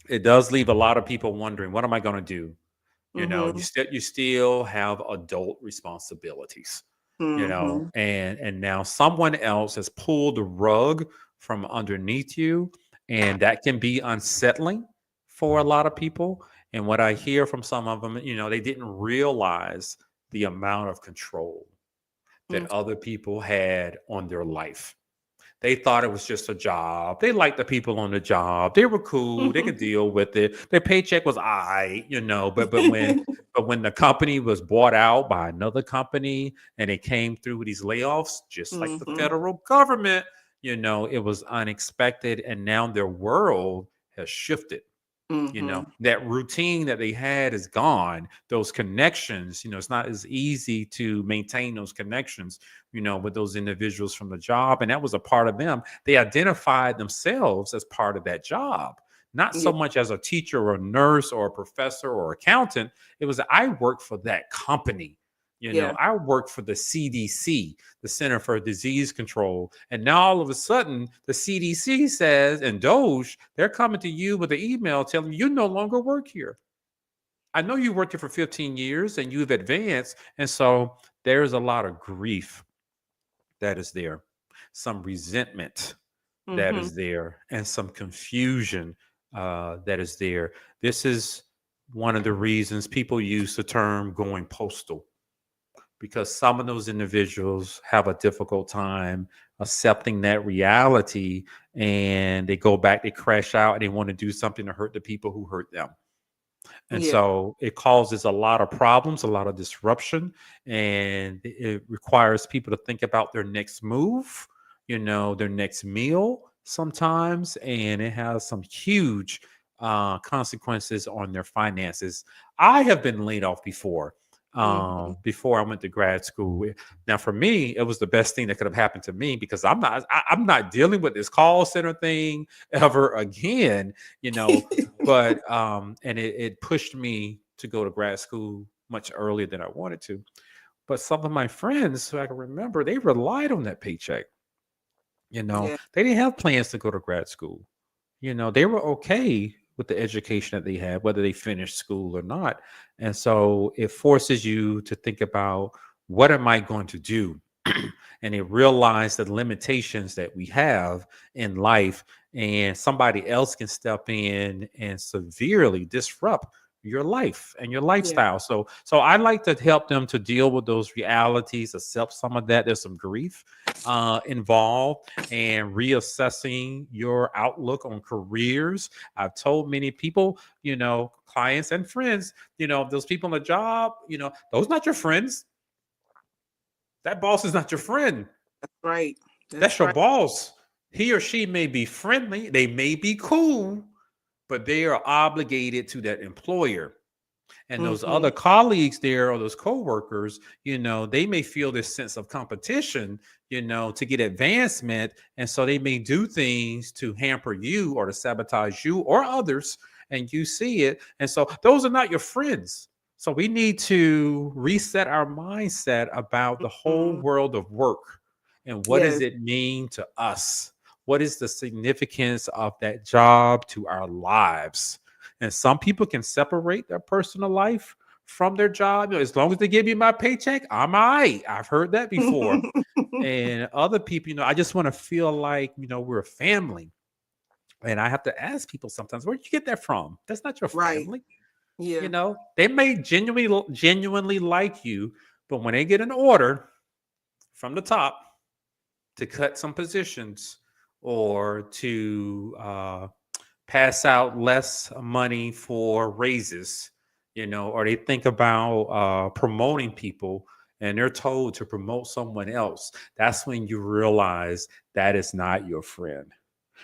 it does leave a lot of people wondering, what am I going to do? You Mm-hmm. still have adult responsibilities, Mm-hmm. and now someone else has pulled the rug from underneath you, and that can be unsettling for a lot of people. And what I hear from some of them, they didn't realize the amount of control that other people had on their life. They thought it was just a job. They liked the people on the job. They were cool. They could deal with it. Their paycheck was but when the company was bought out by another company and it came through with these layoffs, just like the Mm-hmm. federal government, it was unexpected, and now their world has shifted. Mm-hmm. That routine that they had is gone. Those connections, it's not as easy to maintain those connections, with those individuals from the job. And that was a part of them. They identified themselves as part of that job, not Yeah. so much as a teacher or a nurse or a professor or accountant. It was, I work for that company. Yeah. I work for the CDC, the Center for Disease Control. And now all of a sudden, the CDC says, and Doge, they're coming to you with an email telling you no longer work here. I know you worked here for 15 years and you've advanced. And so there's a lot of grief that is there, some resentment that Mm-hmm. is there, and some confusion that is there. This is one of the reasons people use the term going postal, because some of those individuals have a difficult time accepting that reality, and they go back, they crash out, and they want to do something to hurt the people who hurt them. And Yeah. so it causes a lot of problems, a lot of disruption, and it requires people to think about their next move, their next meal sometimes, and it has some huge consequences on their finances. I have been laid off before. Hmm. Before I went to grad school. Now, for me, it was the best thing that could have happened to me because I'm not dealing with this call center thing ever again. You know, but and it pushed me to go to grad school much earlier than I wanted to. But some of my friends who I can remember, they relied on that paycheck. Yeah. They didn't have plans to go to grad school. They were okay with the education that they had, whether they finished school or not. And so it forces you to think about, what am I going to do? And they realize the limitations that we have in life, and somebody else can step in and severely disrupt your life and your Yeah. lifestyle. So I like to help them to deal with those realities, accept some of that. There's some grief involved, and reassessing your outlook on careers. I've told many people, clients and friends, those people in the job, those not your friends. That boss is not your friend. That's right. That's That's your right. boss. He or she may be friendly, they may be cool, but they are obligated to that employer. And those Hmm. other colleagues there, or those coworkers, they may feel this sense of competition, to get advancement. And so they may do things to hamper you or to sabotage you or others. And you see it. And so those are not your friends. So we need to reset our mindset about the whole Hmm. world of work, and what does Yes. it mean to us? What is the significance of that job to our lives? And some people can separate their personal life from their job. As long as they give me my paycheck, I'm all right. I've heard that before. And other people, I just want to feel like, we're a family. And I have to ask people sometimes, where'd you get that from? That's not your Right. family. Yeah. They may genuinely like you, but when they get an order from the top to cut some positions, or to pass out less money for raises, or they think about promoting people, and they're told to promote someone else, that's when you realize that is not your friend.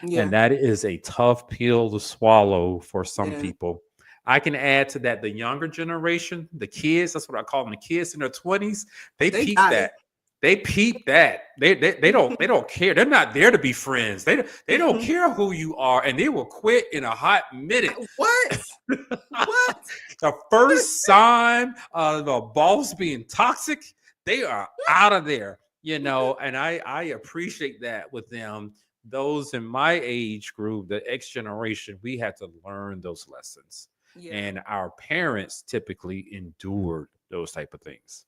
And Yeah. that is a tough pill to swallow for some Yeah. people. I can add to that the younger generation, the kids, that's what I call them, the kids in their 20s, they They peep got it. that. They peep that. They don't care. They're not there to be friends. They don't care who you are, and they will quit in a hot minute. What? What? The first sign of a boss being toxic, they are out of there, and I appreciate that with them. Those in my age group, the X generation, we had to learn those lessons. Yeah. And our parents typically endured those type of things.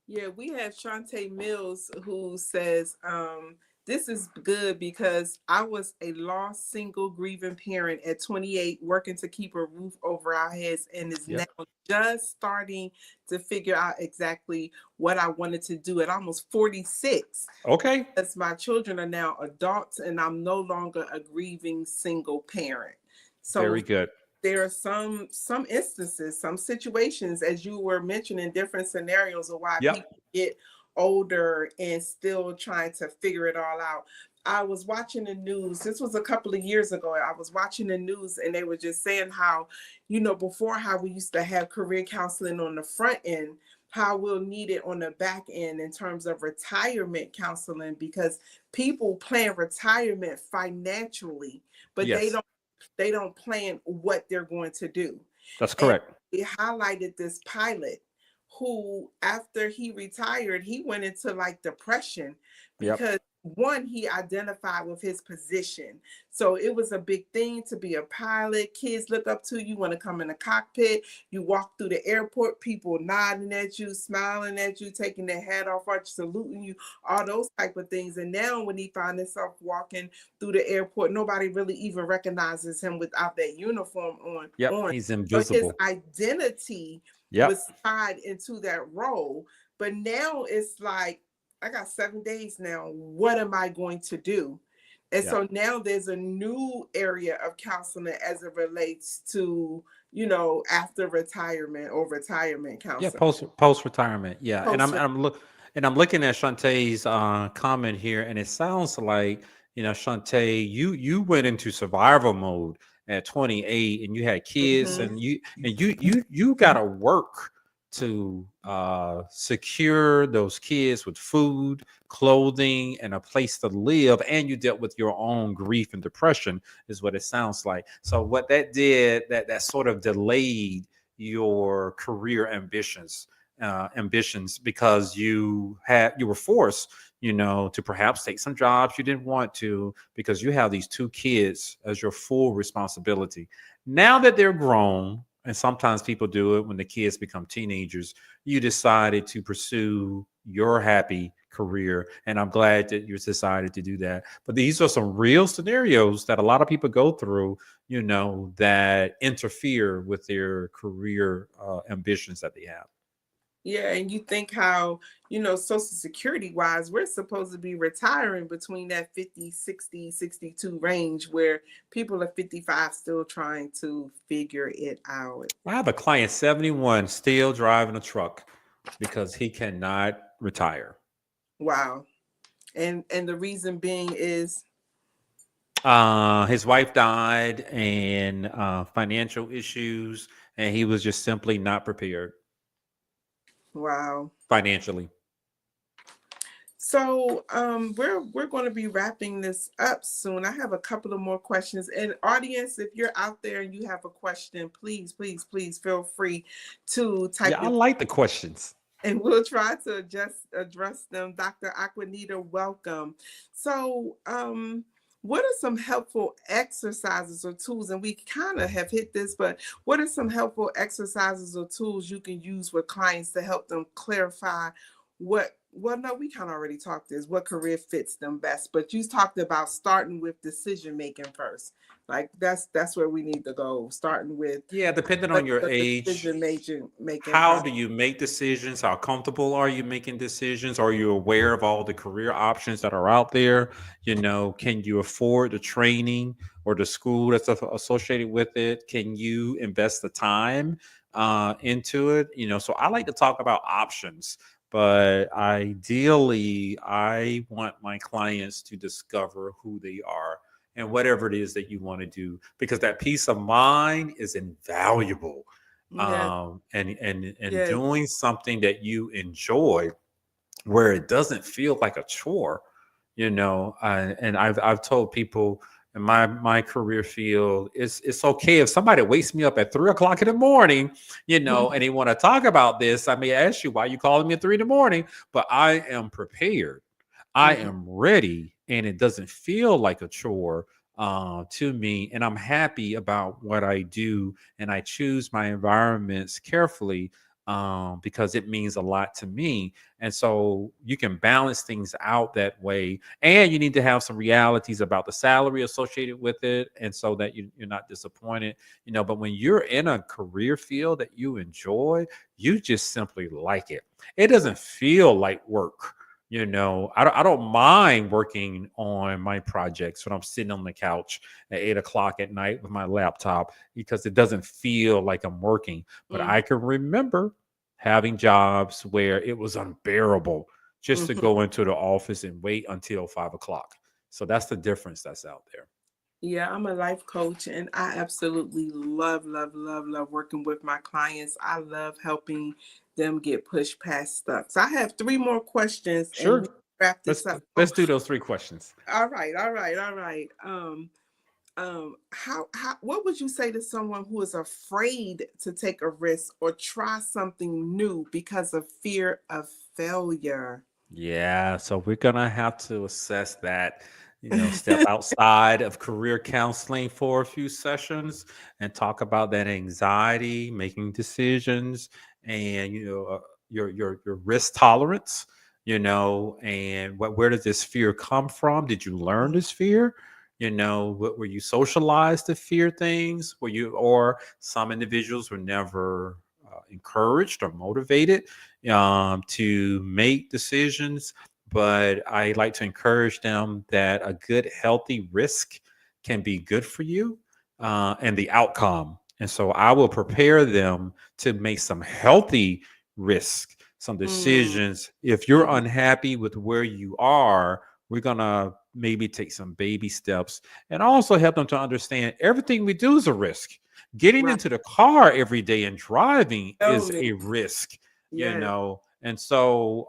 Yeah, we have Shantae Mills who says, this is good because I was a lost single grieving parent at 28, working to keep a roof over our heads, and is now Yep. just starting to figure out exactly what I wanted to do at almost 46. Okay. As my children are now adults and I'm no longer a grieving single parent. So Very good. there are some instances, some situations, as you were mentioning, different scenarios of why Yep. people get older and still trying to figure it all out. I was watching the news. This was a couple of years ago. I was watching the news and they were just saying how, before, how we used to have career counseling on the front end, how we'll need it on the back end in terms of retirement counseling, because people plan retirement financially, but they Yes, don't they don't plan what they're going to do. that's And correct. it highlighted this pilot who, after he retired, he went into like depression Yep. because one, he identified with his position. So it was a big thing to be a pilot. Kids look up to you, want to come in the cockpit. You walk through the airport, people nodding at you, smiling at you, taking their hat off, or saluting you, all those type of things. And now when he found himself walking through the airport, nobody really even recognizes him without that uniform on. Yep, on. he's So his invisible. identity Yep, was tied into that role. But now it's like, I got 7 days now. What am I going to do? And yep. so now there's a new area of counseling as it relates to, after retirement or retirement Yeah, counseling. post retirement. Yeah, and Post. I'm looking at Shantae's comment here, and it sounds like Shantae, you went into survival mode at 28, and you had kids, Mhm. and you got to work to secure those kids with food, clothing, and a place to live, and you dealt with your own grief and depression, is what it sounds like. So what that did, that sort of delayed your career ambitions because you were forced to perhaps take some jobs you didn't want to because you have these two kids as your full responsibility. Now that they're grown, and sometimes people do it when the kids become teenagers, you decided to pursue your happy career, and I'm glad that you decided to do that. But these are some real scenarios that a lot of people go through, that interfere with their career ambitions that they have. Yeah, and you think how, Social Security wise, we're supposed to be retiring between that 50, 60, 62 range where people are 55 still trying to figure it out. I have a client 71 still driving a truck because he cannot retire. Wow. And the reason being is, His wife died and financial issues, and he was just simply not prepared wow. financially. So we're going to be wrapping this up soon. I have a couple of more questions. And audience, if you're out there and you have a question, please, please, please feel free to type Yeah, I them, like the questions. and we'll try to just address them. Dr. Aquanita, welcome. So what are some helpful exercises or tools? And we kind of have hit this, but what are some helpful exercises or tools you can use with clients to help them clarify well, no, we kind of already talked this, what career fits them best, but you talked about starting with decision making first. Like that's where we need to go, starting with Yeah, depending on what's your the age, decision making how process. do you make decisions? How comfortable are you making decisions? Are you aware of all the career options that are out there? Can you afford the training or the school that's associated with it? Can you invest the time into it? So I like to talk about options, but ideally, I want my clients to discover who they are and whatever it is that you want to do, because that peace of mind is invaluable. Yes, And yes. doing something that you enjoy where it doesn't feel like a chore. And I've told people in my career field, it's okay if somebody wakes me up at 3 o'clock in the morning, and they want to talk about this. I may ask you, why you calling me at 3 in the morning, but I am prepared, I Mhm. am ready, and it doesn't feel like a chore to me. And I'm happy about what I do, and I choose my environments carefully because it means a lot to me. And so you can balance things out that way. And you need to have some realities about the salary associated with it, and so that you're not disappointed. But when you're in a career field that you enjoy, you just simply like it. It doesn't feel like work. I don't mind working on my projects when I'm sitting on the couch at 8 o'clock at night with my laptop, because it doesn't feel like I'm working. But Mhm. I can remember having jobs where it was unbearable just to Mhm. go into the office and wait until 5 o'clock. So that's the difference that's out there. Yeah, I'm a life coach and I absolutely love, love, love, love working with my clients. I love helping them get pushed past stuff. So I have three more questions and we Sure. wrap Let's this up. Oh, let's do those three questions. all right, all right, all right. How what would you say to someone who is afraid to take a risk or try something new because of fear of failure? Yeah, so we're gonna have to assess that, step outside of career counseling for a few sessions and talk about that anxiety, making decisions, and your risk tolerance, and where does this fear come from? Did you learn this fear? Were you socialized to fear things? Were you, or some individuals were never encouraged or motivated to make decisions, but I like to encourage them that a good, healthy risk can be good for you and the outcome. And so I will prepare them to make some healthy risk, some Mm, decisions. If you're mhm. unhappy with where you are, we're going to maybe take some baby steps and also help them to understand everything we do is a risk. Getting Right. into the car every day and driving Tell is me. a risk, Yes. and so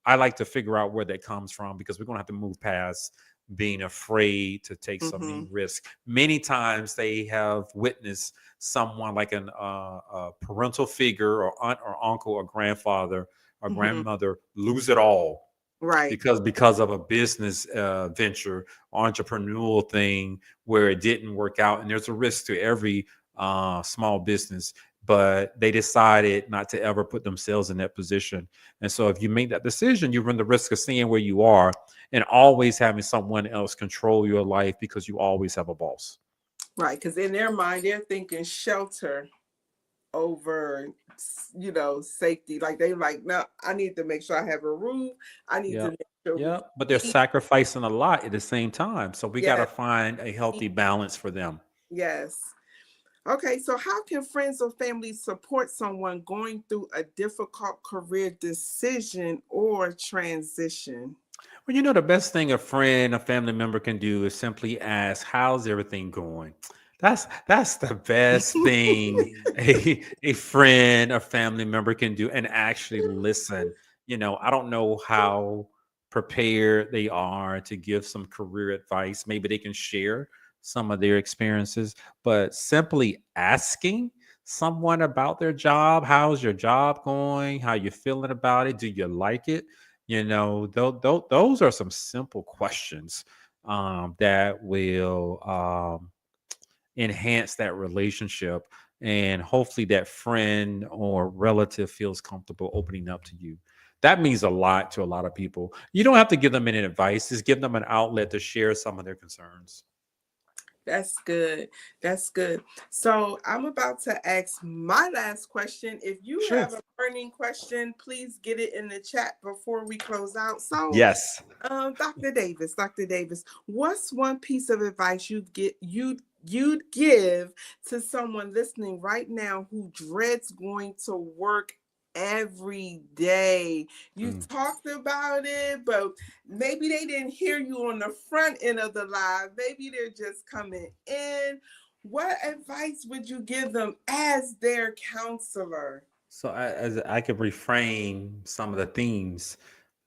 I like to figure out where that comes from because we're going to have to move past being afraid to take some Hmm. new risk. Many times they have witnessed someone like a parental figure or aunt or uncle or grandfather or Hmm. grandmother lose it all Right. because of a business venture, entrepreneurial thing where it didn't work out, and there's a risk to every small business. But they decided not to ever put themselves in that position. And so, if you make that decision, you run the risk of seeing where you are and always having someone else control your life because you always have a boss. Right. Because in their mind, they're thinking shelter over, safety. Like they like, no, I need to make sure I have a roof. I need to Yep. make sure we Yep. But they're can eat. sacrificing a lot at the same time. So we got to Yes. find a healthy balance for them. Yes. Okay, so how can friends or family support someone going through a difficult career decision or transition? Well, the best thing a friend, a family member can do is simply ask, "How's everything going?" That's the best thing a friend, a family member can do, and actually listen. I don't know how prepared they are to give some career advice. Maybe they can share some of their experiences, but simply asking someone about their job, how's your job going? How you feeling about it? Do you like it? Those are some simple questions that will enhance that relationship. And hopefully, that friend or relative feels comfortable opening up to you. That means a lot to a lot of people. You don't have to give them any advice, just give them an outlet to share some of their concerns. That's good. That's good. So I'm about to ask my last question. If you Sure. have a burning question, please get it in the chat before we close out. So, Yes. Dr. Davis, what's one piece of advice you'd give to someone listening right now who dreads going to work every day? You Mm. talked about it, but maybe they didn't hear you on the front end of the live. Maybe they're just coming in. What advice would you give them as their counselor? So as I could reframe some of the themes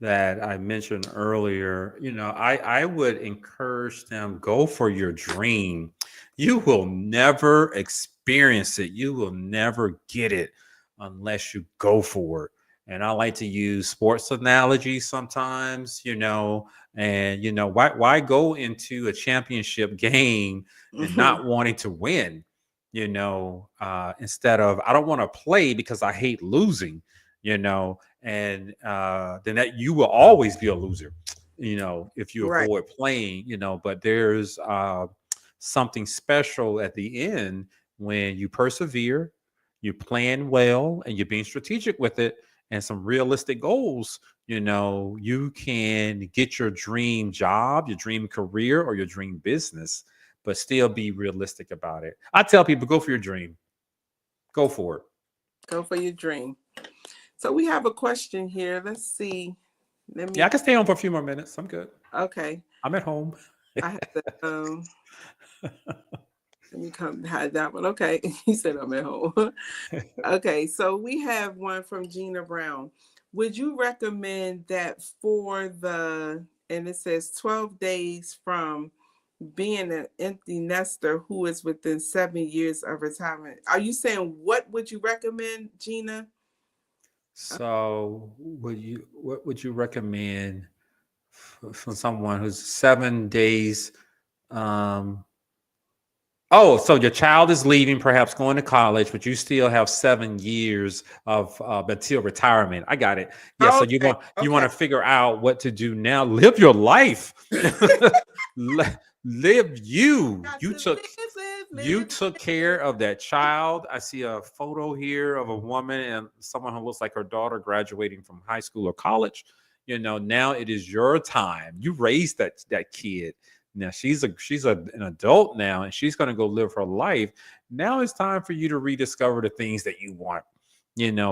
that I mentioned earlier, I would encourage them go for your dream. You will never experience it. You will never get it unless you go for it. And I like to use sports analogies sometimes, and why go into a championship game and Hmm. not wanting to win? Instead of I don't want to play because I hate losing, and then that you will always be a loser, if you Right. avoid playing, but there's something special at the end when you persevere, you plan well, and you're being strategic with it and some realistic goals. You can get your dream job, your dream career, or your dream business, but still be realistic about it. I tell people, go for your dream. Go for it. Go for your dream. So we have a question here. Let's see. Let Yeah, I me. can stay on for a few more minutes. I'm good. Okay. I'm at home. I have to. Let me come hide that one. Okay. You said I'm at home. Okay. So we have one from Gina Brown. Would you recommend that for and it says 12 days from being an empty nester who is within 7 years of retirement? Are you saying what would you recommend, Gina? So, what would you recommend for someone who's 7 days? Um, Oh, so your child is leaving, perhaps going to college, but you still have 7 years of until retirement. I got it. Yeah. So Okay, you want okay. to figure out what to do now. Live your life. Live you. Got to You took care live. of that child. I see a photo here of a woman and someone who looks like her daughter graduating from high school or college. Now it is your time. You raised that kid. Now an adult now, and she's going to go live her life. Now it's time for you to rediscover the things that you want.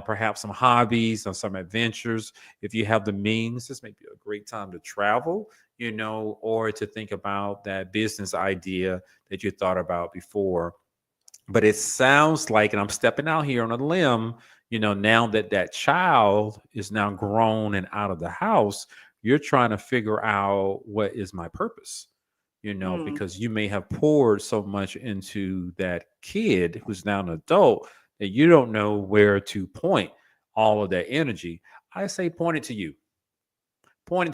Perhaps some hobbies or some adventures. If you have the means, this may be a great time to travel. Or to think about that business idea that you thought about before. But it sounds like, and I'm stepping out here on a limb, now that that child is now grown and out of the house, you're trying to figure out what is my purpose, Hmm. because you may have poured so much into that kid who's now an adult that you don't know where to point all of that energy. I say point it to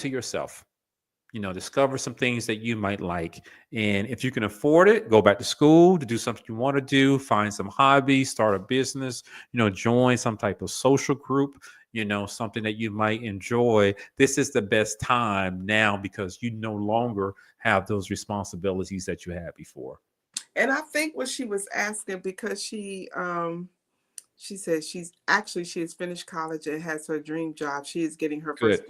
yourself. Discover some things that you might like. And if you can afford it, go back to school to do something you want to do, find some hobby, start a business, join some type of social group, something that you might enjoy. This is the best time now because you no longer have those responsibilities that you had before. And I think what she was asking, because she said she has finished college and has her dream job. She is getting Good.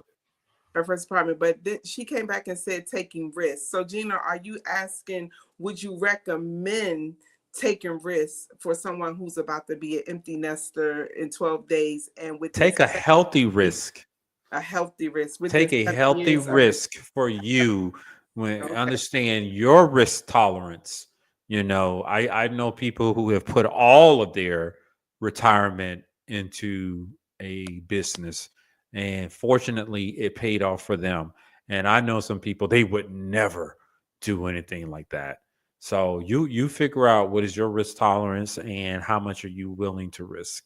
her first apartment, but then she came back and said taking risks. So Gina, are you asking, would you recommend taking risks for someone who's about to be an empty nester in 12 days and with Take this a healthy risk. a healthy risk with Take this a 7 years healthy of risk for you when okay. understand your risk tolerance. I know people who have put all of their retirement into a business, and fortunately it paid off for them. And I know some people, they would never do anything like that. So you figure out what is your risk tolerance and how much are you willing to risk.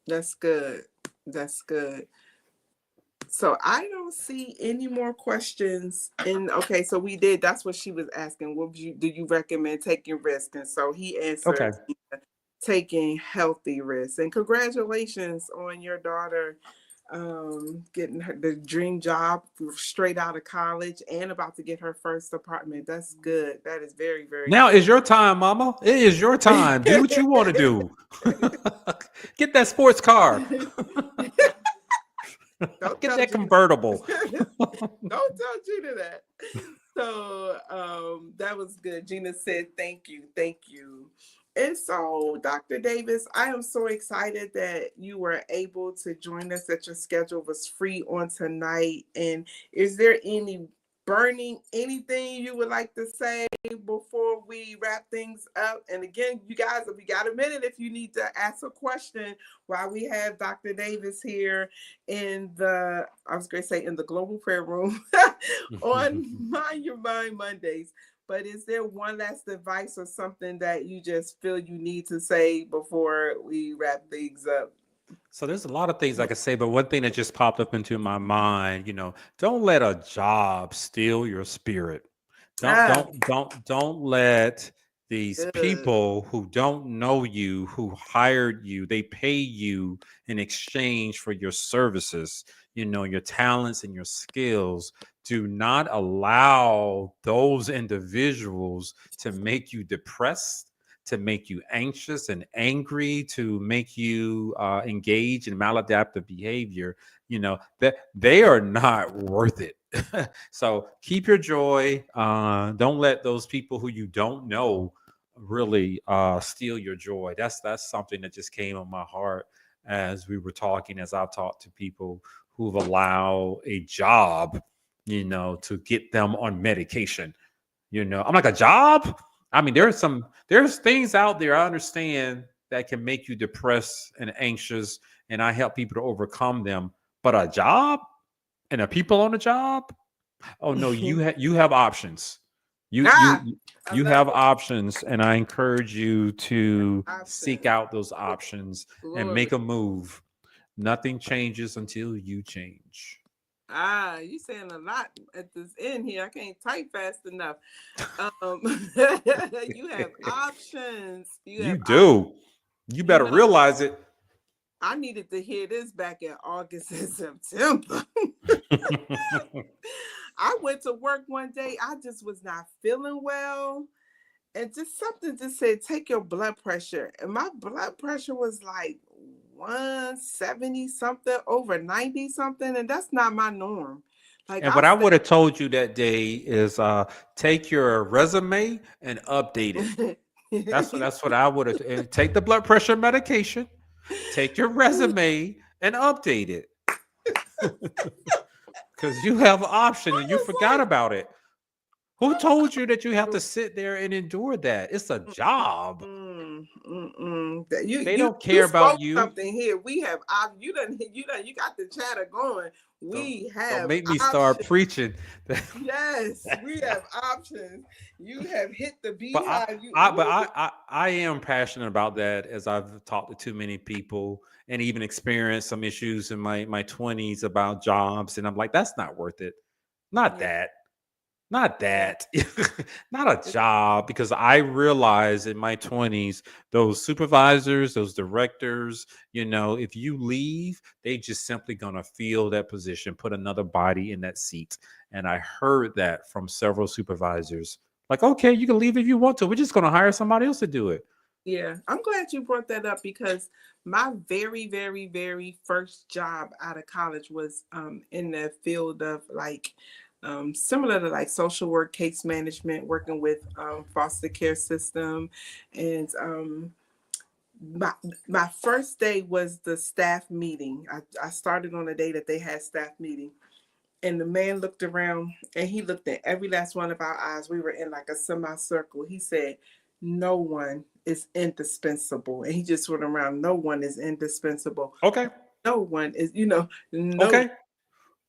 That's good. That's good. So I don't see any more questions. And okay, so we did. That's what she was asking. What would you do? You recommend taking risks? And so he answered Okay. taking healthy risks. And congratulations on your daughter getting the dream job straight out of college and about to get her first apartment. That's good. That is very, very Now good. is your time, mama. It is your time. Do what you want to do. Get that sports car. Don't Get tell that Gina. convertible. Don't tell Gina that. So that was good. Gina said, "Thank you, thank you." And so, Dr. Davis, I am so excited that you were able to join us. That your schedule was free on tonight. And is there any burning anything you would like to say before we wrap things up? And again, you guys, if you got a minute, if you need to ask a question while we have Dr. Davis here in the, I was going to say in the global prayer room on Mind Your Mind Mondays. But is there one last advice or something that you just feel you need to say before we wrap things up? So there's a lot of things I could say, but one thing that just popped up into my mind, don't let a job steal your spirit. Ah, Don't let these good. people who don't know you, who hired you, they pay you in exchange for your services, your talents and your skills. Do not allow those individuals to make you depressed, to make you anxious and angry, to make you engage in maladaptive behavior. That they are not worth it. So keep your joy. Don't let those people who you don't know really steal your joy. That's something that just came on my heart as we were talking, as I've talked to people who've allowed a job, to get them on medication. I'm like, a job? I mean, there's things out there I understand that can make you depressed and anxious, and I help people to overcome them. But a job and the people on the job, oh no, you have options. You Ah, you I you love have it. options, and I encourage you to seek Options. out those options and Glory. make a move. Nothing changes until you change. You saying a lot at this end here. I can't type fast enough. Um, you have options. You You have options. do. You You better know, realize it. I needed to hear this back in August and September. I went to work one day. I just was not feeling well. And just something just said, take your blood pressure. And my blood pressure was like 170 something, over 90 something. And that's not my norm. Like And I what I would stay. have told you that day is take your resume and update it. That's what I would have. And take the blood pressure medication. Take your resume and update it because you have an option I and you was forgot like, about it. Who told you that you have to oh, sit there and endure that? It's a job. That you They you don't you care about spoke you. something here. We have you got the chatter going. Don't We don't have make me start options. preaching. Yes, we have options. You have hit the But beehive. You I what but is I am passionate about that as I've talked to too many people and even experienced some issues in my 20s about jobs. And I'm like, that's not worth it. Not Yeah, that. Not yeah, that. Not a job. Because I realized in my 20s, those supervisors, those directors, if you leave, they just simply gonna fill that position, put another body in that seat. And I heard that from several supervisors. Like, okay, you can leave if you want to. We're just gonna hire somebody else to do it. yeah. I'm glad you brought that up because my very, very, very first job out of college was in the field of like similar to like social work, case management, working with foster care system, and my my first day was the staff meeting. I started on the day that they had staff meeting. And the man looked around and he looked at every last one of our eyes. We were in like a semicircle. He said, no one is indispensable. And he just went around, no one is indispensable. Okay. No one is, no, Okay.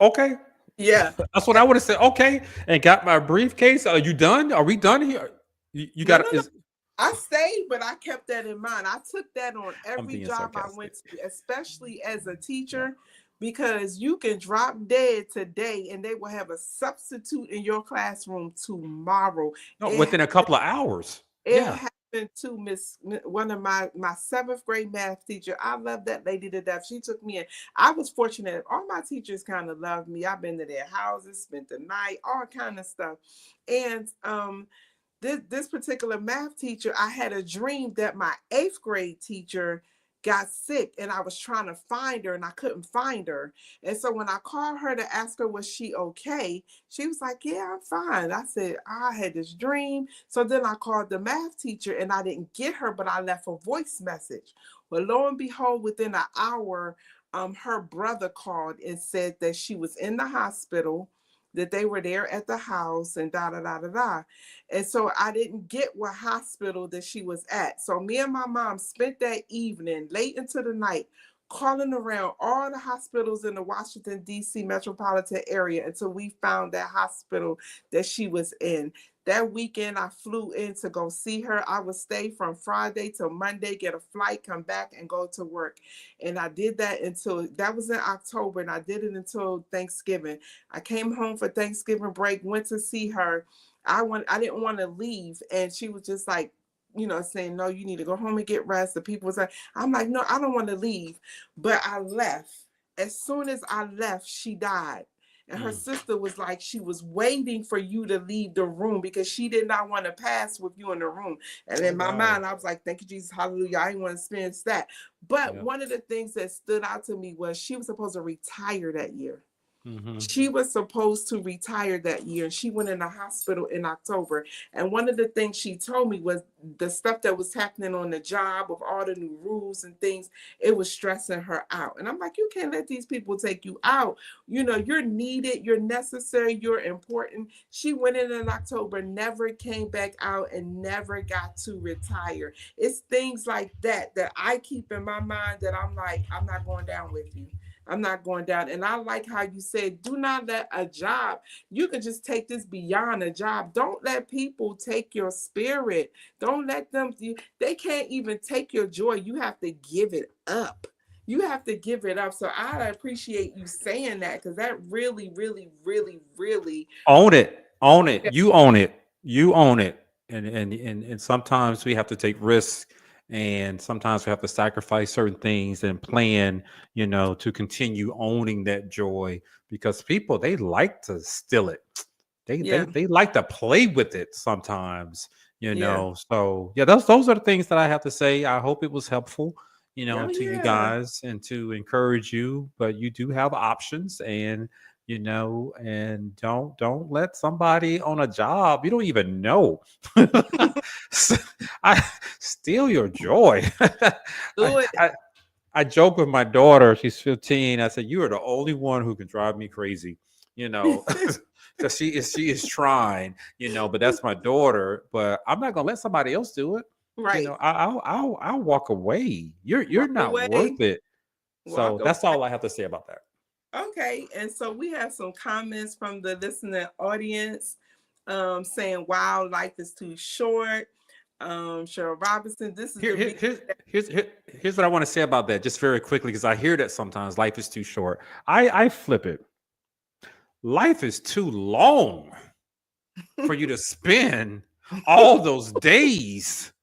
Okay. yeah. That's what I would have said. Okay. And got my briefcase. Are you done? Are we done here? You No, no, got no. is I stayed, but I kept that in mind. I took that on I'm every being job I sarcastic. went to, especially as a Yeah. teacher, because you can drop dead today and they will have a substitute in your classroom tomorrow. No, It within a couple of hours. It Yeah. happened to one of my seventh grade math teacher. I love that lady to death. She took me in. I was fortunate. All my teachers kind of loved me. I've been to their houses, spent the night, all kind of stuff. And this particular math teacher, I had a dream that my eighth grade teacher got sick and I was trying to find her and I couldn't find her. And so when I called her to ask her, was she okay? She was like, yeah, I'm fine. I said, I had this dream. So then I called the math teacher and I didn't get her, but I left a voice message. Well, lo and behold, within an hour, her brother called and said that she was in the hospital, that they were there at the house and da da da da da. And so I didn't get what hospital that she was at. So me and my mom spent that evening late into the night calling around all the hospitals in the Washington, D.C. metropolitan area until we found that hospital that she was in. That weekend, I flew in to go see her. I would stay from Friday till Monday, get a flight, come back, and go to work. And I did that until that was in October, and I did it until Thanksgiving. I came home for Thanksgiving break, went to see her. I didn't want to leave, and she was just like, saying, no, you need to go home and get rest. The people was like, I'm like, no, I don't want to leave. But I left. As soon as I left, she died. And her Mm. sister was like, she was waiting for you to leave the room because she did not want to pass with you in the room. And Oh in my wow. mind, I was like, thank you, Jesus, hallelujah. I didn't want to experience that. But Yeah. one of the things that stood out to me was she was supposed to retire that year. Hmm. She was supposed to retire that year. She went in the hospital in October. And one of the things she told me was the stuff that was happening on the job with all the new rules and things, it was stressing her out. And I'm like, you can't let these people take you out. You're needed, you're necessary, you're important. She went in October, never came back out, and never got to retire. It's things like that I keep in my mind that I'm like, I'm not going down with you. I'm not going down. And I like how you said, do not let a job, you can just take this beyond a job. Don't let people take your spirit. Don't let them, they can't even take your joy. You have to give it up. you have to give it up. So I appreciate you saying that, because that really, really, really, really, Own it. Own it. yeah, You own it. You own it. And sometimes we have to take risks, and sometimes we have to sacrifice certain things and plan, to continue owning that joy, because people, they like to steal it. They they yeah, they like to play with it sometimes, yeah, So yeah, those are the things that I have to say. I hope it was helpful, oh to you yeah. guys, and to encourage you. But you do have options, and don't let somebody on a job you don't even know s- I steal your joy. I, Do it. I I joke with my daughter. She's 15. I said, "You are the only one who can drive me crazy," you know, because she is trying, But that's my daughter. But I'm not gonna let somebody else do it. Right. I'll walk away. You're Walk not away. worth it. Walk So away. that's all I have to say about that. Okay, and so we have some comments from the listening audience, saying, "Wow, life is too short." Cheryl Robinson, this is Here, the here, reason. here's what I want to say about that, just very quickly, because I hear that sometimes life is too short. I flip it. Life is too long for you to spend all those days,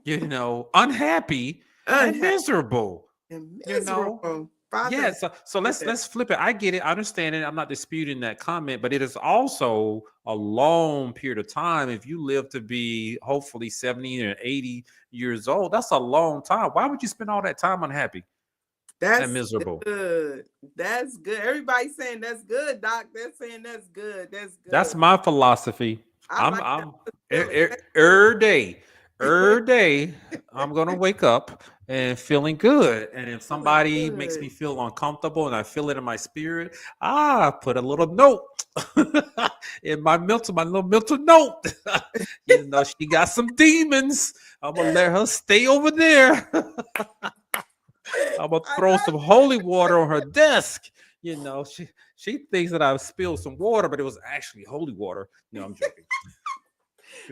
unhappy and Unhappy miserable. and You know, miserable. Father, yeah. help So with let's it. flip it. I get it. I understand it. I'm not disputing that comment, but it is also a long period of time. If you live to be hopefully 70 or 80 years old, that's a long time. Why would you spend all that time unhappy and That's miserable? good. That's good. Everybody's saying that's good, Doc. They're saying that's good. That's That's good. my philosophy. I I'm like that I'm feeling. every day I'm gonna wake up and feeling good. And if Feeling somebody makes me good. feel uncomfortable and I feel it in my spirit, I put a little note in my little mental note. She got some demons. I'm gonna let her stay over there. I'm gonna I throw love some holy water on her desk. She thinks that I've spilled some water, but it was actually holy water. No, I'm joking.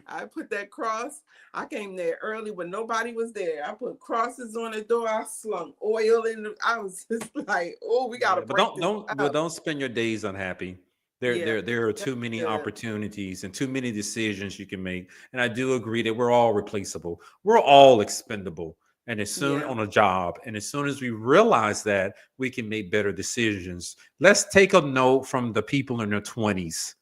I put that cross. I came there early when nobody was there. I put crosses on the door. I slung oil in the, I was just like, oh, we gotta Yeah, but break don't this don't but up. don't spend your days unhappy. There Yeah, there there are that's too many good. opportunities and too many decisions you can make. And I do agree that we're all replaceable. We're all expendable. And as soon Yeah. on a job, and as soon as we realize that, we can make better decisions. Let's take a note from the people in their 20s.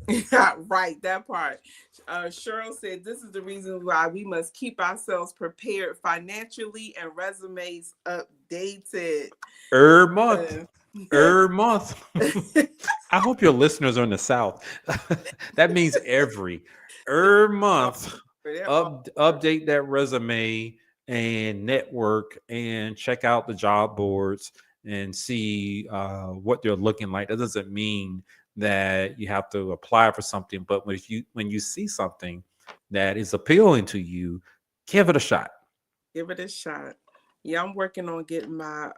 Yeah, right, that part. Cheryl said this is the reason why we must keep ourselves prepared financially and resumes updated. Er month. Uh, Month. I hope your listeners are in the South. That means every they're all month. over. They're all over. Update that resume and network and check out the job boards and see what they're looking like. That doesn't mean that you have to apply for something, but when you see something that is appealing to you, give it a shot. Give it a shot. Yeah, I'm working on getting my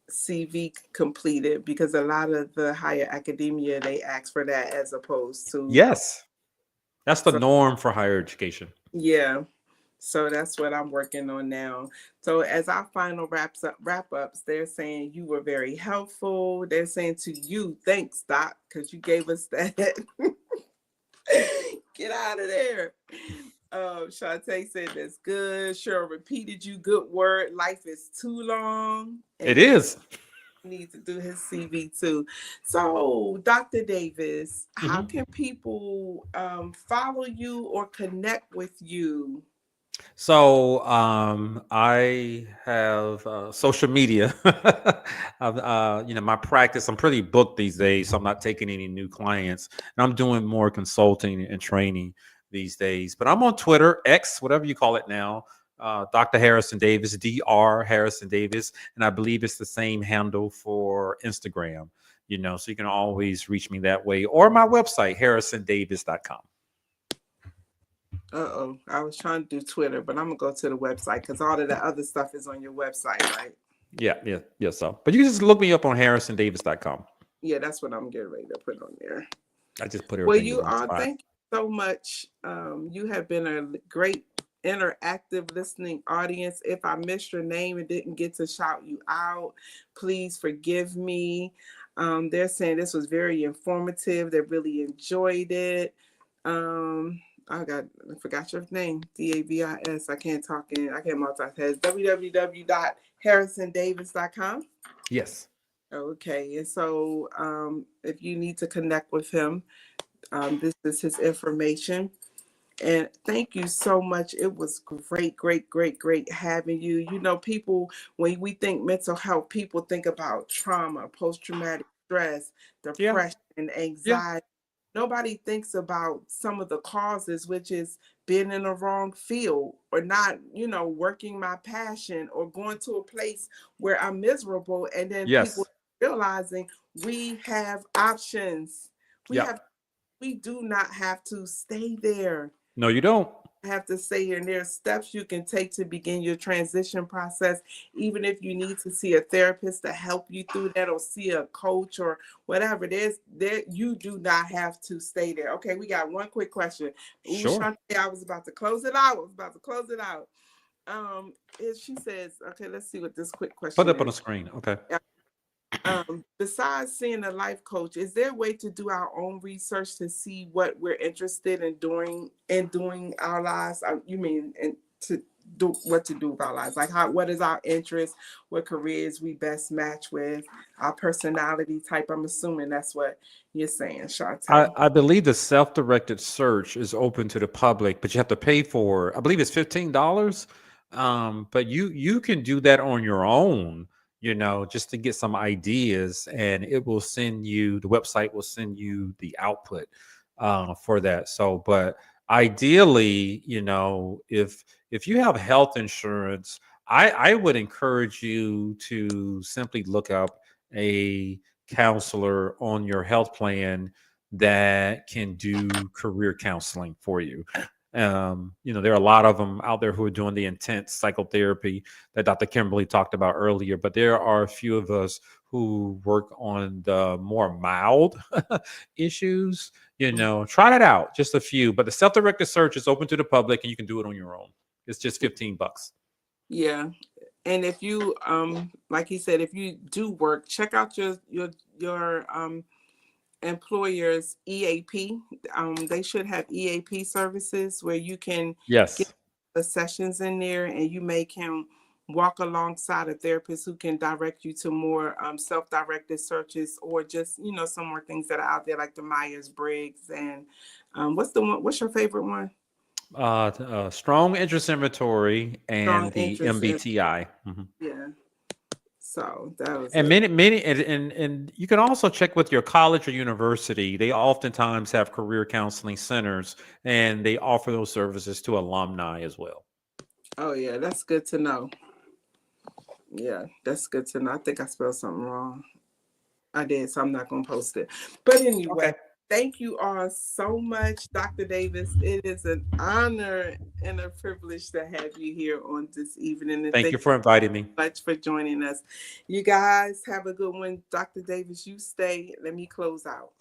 CV completed, because a lot of the higher academia, they ask for that as opposed to Yes, that's the so norm for higher education. yeah. So that's what I'm working on now. So as our final wrap ups, they're saying you were very helpful. They're saying to you, thanks, Doc, because you gave us that. Get out of there. Shantae said that's good. Cheryl repeated you. Good word. Life is too long. It And Eric is. needs to do his CV too. So, Dr. Davis, how Mhm. can people follow you or connect with you? So I have social media. My practice. I'm pretty booked these days, so I'm not taking any new clients, and I'm doing more consulting and training these days. But I'm on Twitter, X, whatever you call it now. Dr. Harrison Davis, Dr. Harrison Davis, and I believe it's the same handle for Instagram. So you can always reach me that way, or my website, harrisondavis.com. Uh-oh. I was trying to do Twitter, but I'm gonna go to the website because all of the other stuff is on your website, right? Yeah. So, but you can just look me up on harrisondavis.com. Yeah, that's what I'm getting ready to put on there. I just put Well, everything in you one are. spot. Thank you so much. You have been a great interactive listening audience. If I missed your name and didn't get to shout you out, please forgive me. They're saying this was very informative. They really enjoyed it. Um, I forgot your name. DAVIS. I can't talk in. I can't multitask. www.harrisondavis.com. Yes. Okay, and so if you need to connect with him, this is his information. And thank you so much. It was great, great, great, great having you. You know, people, when we think mental health, people think about trauma, post traumatic stress, Yeah. depression, Yeah. anxiety. Nobody thinks about some of the causes, which is being in the wrong field or not, working my passion or going to a place where I'm miserable. And then people Yes. realizing we have options. We Yep. have, we do not have to stay there. No, you don't. Have to say here, and there are steps you can take to begin your transition process, even if you need to see a therapist to help you through that or see a coach or whatever it is. There, you do not have to stay there. Okay, we got one quick question. Ooh, Sure. Shantae, I was about to close it out. She says, okay, let's see what this quick Put question it up on is. the screen. Okay. Besides seeing a life coach, is there a way to do our own research to see what we're interested in doing our lives? You mean, and to do what to do with our lives? Like, what is our interest? What careers we best match with? Our personality type. I'm assuming that's what you're saying, Shantae. I believe the self-directed search is open to the public, but you have to pay for, I believe it's $15. But you can do that on your own, just to get some ideas, and it will send you, the website will send you the output for that. So, but ideally, if you have health insurance, I would encourage you to simply look up a counselor on your health plan that can do career counseling for you. There are a lot of them out there who are doing the intense psychotherapy that Dr. Kimberly talked about earlier, but there are a few of us who work on the more mild issues. Try that out, just a few. But the self-directed search is open to the public and you can do it on your own. It's just $15. Yeah. And if you like he said, if you do work, check out your employer's EAP. They should have EAP services where you can get Yes. the sessions in there, and you can walk alongside a therapist who can direct you to more self-directed searches, or just some more things that are out there like the Myers-Briggs and what's your favorite one? Strong interest inventory Strong and the interest in. MBTI. Mhm. Yeah, so that was And it. many, and you can also check with your college or university. They oftentimes have career counseling centers, and they offer those services to alumni as well. Oh yeah, that's good to know. Yeah, that's good to know. I think I spelled something wrong. I did, so I'm not going to post it. But anyway, Okay. thank you all so much, Dr. Davis. It is an honor and a privilege to have you here on this evening. And Thank thank you you for inviting me. so much for joining us. You guys have a good one. Dr. Davis, you stay. Let me close out.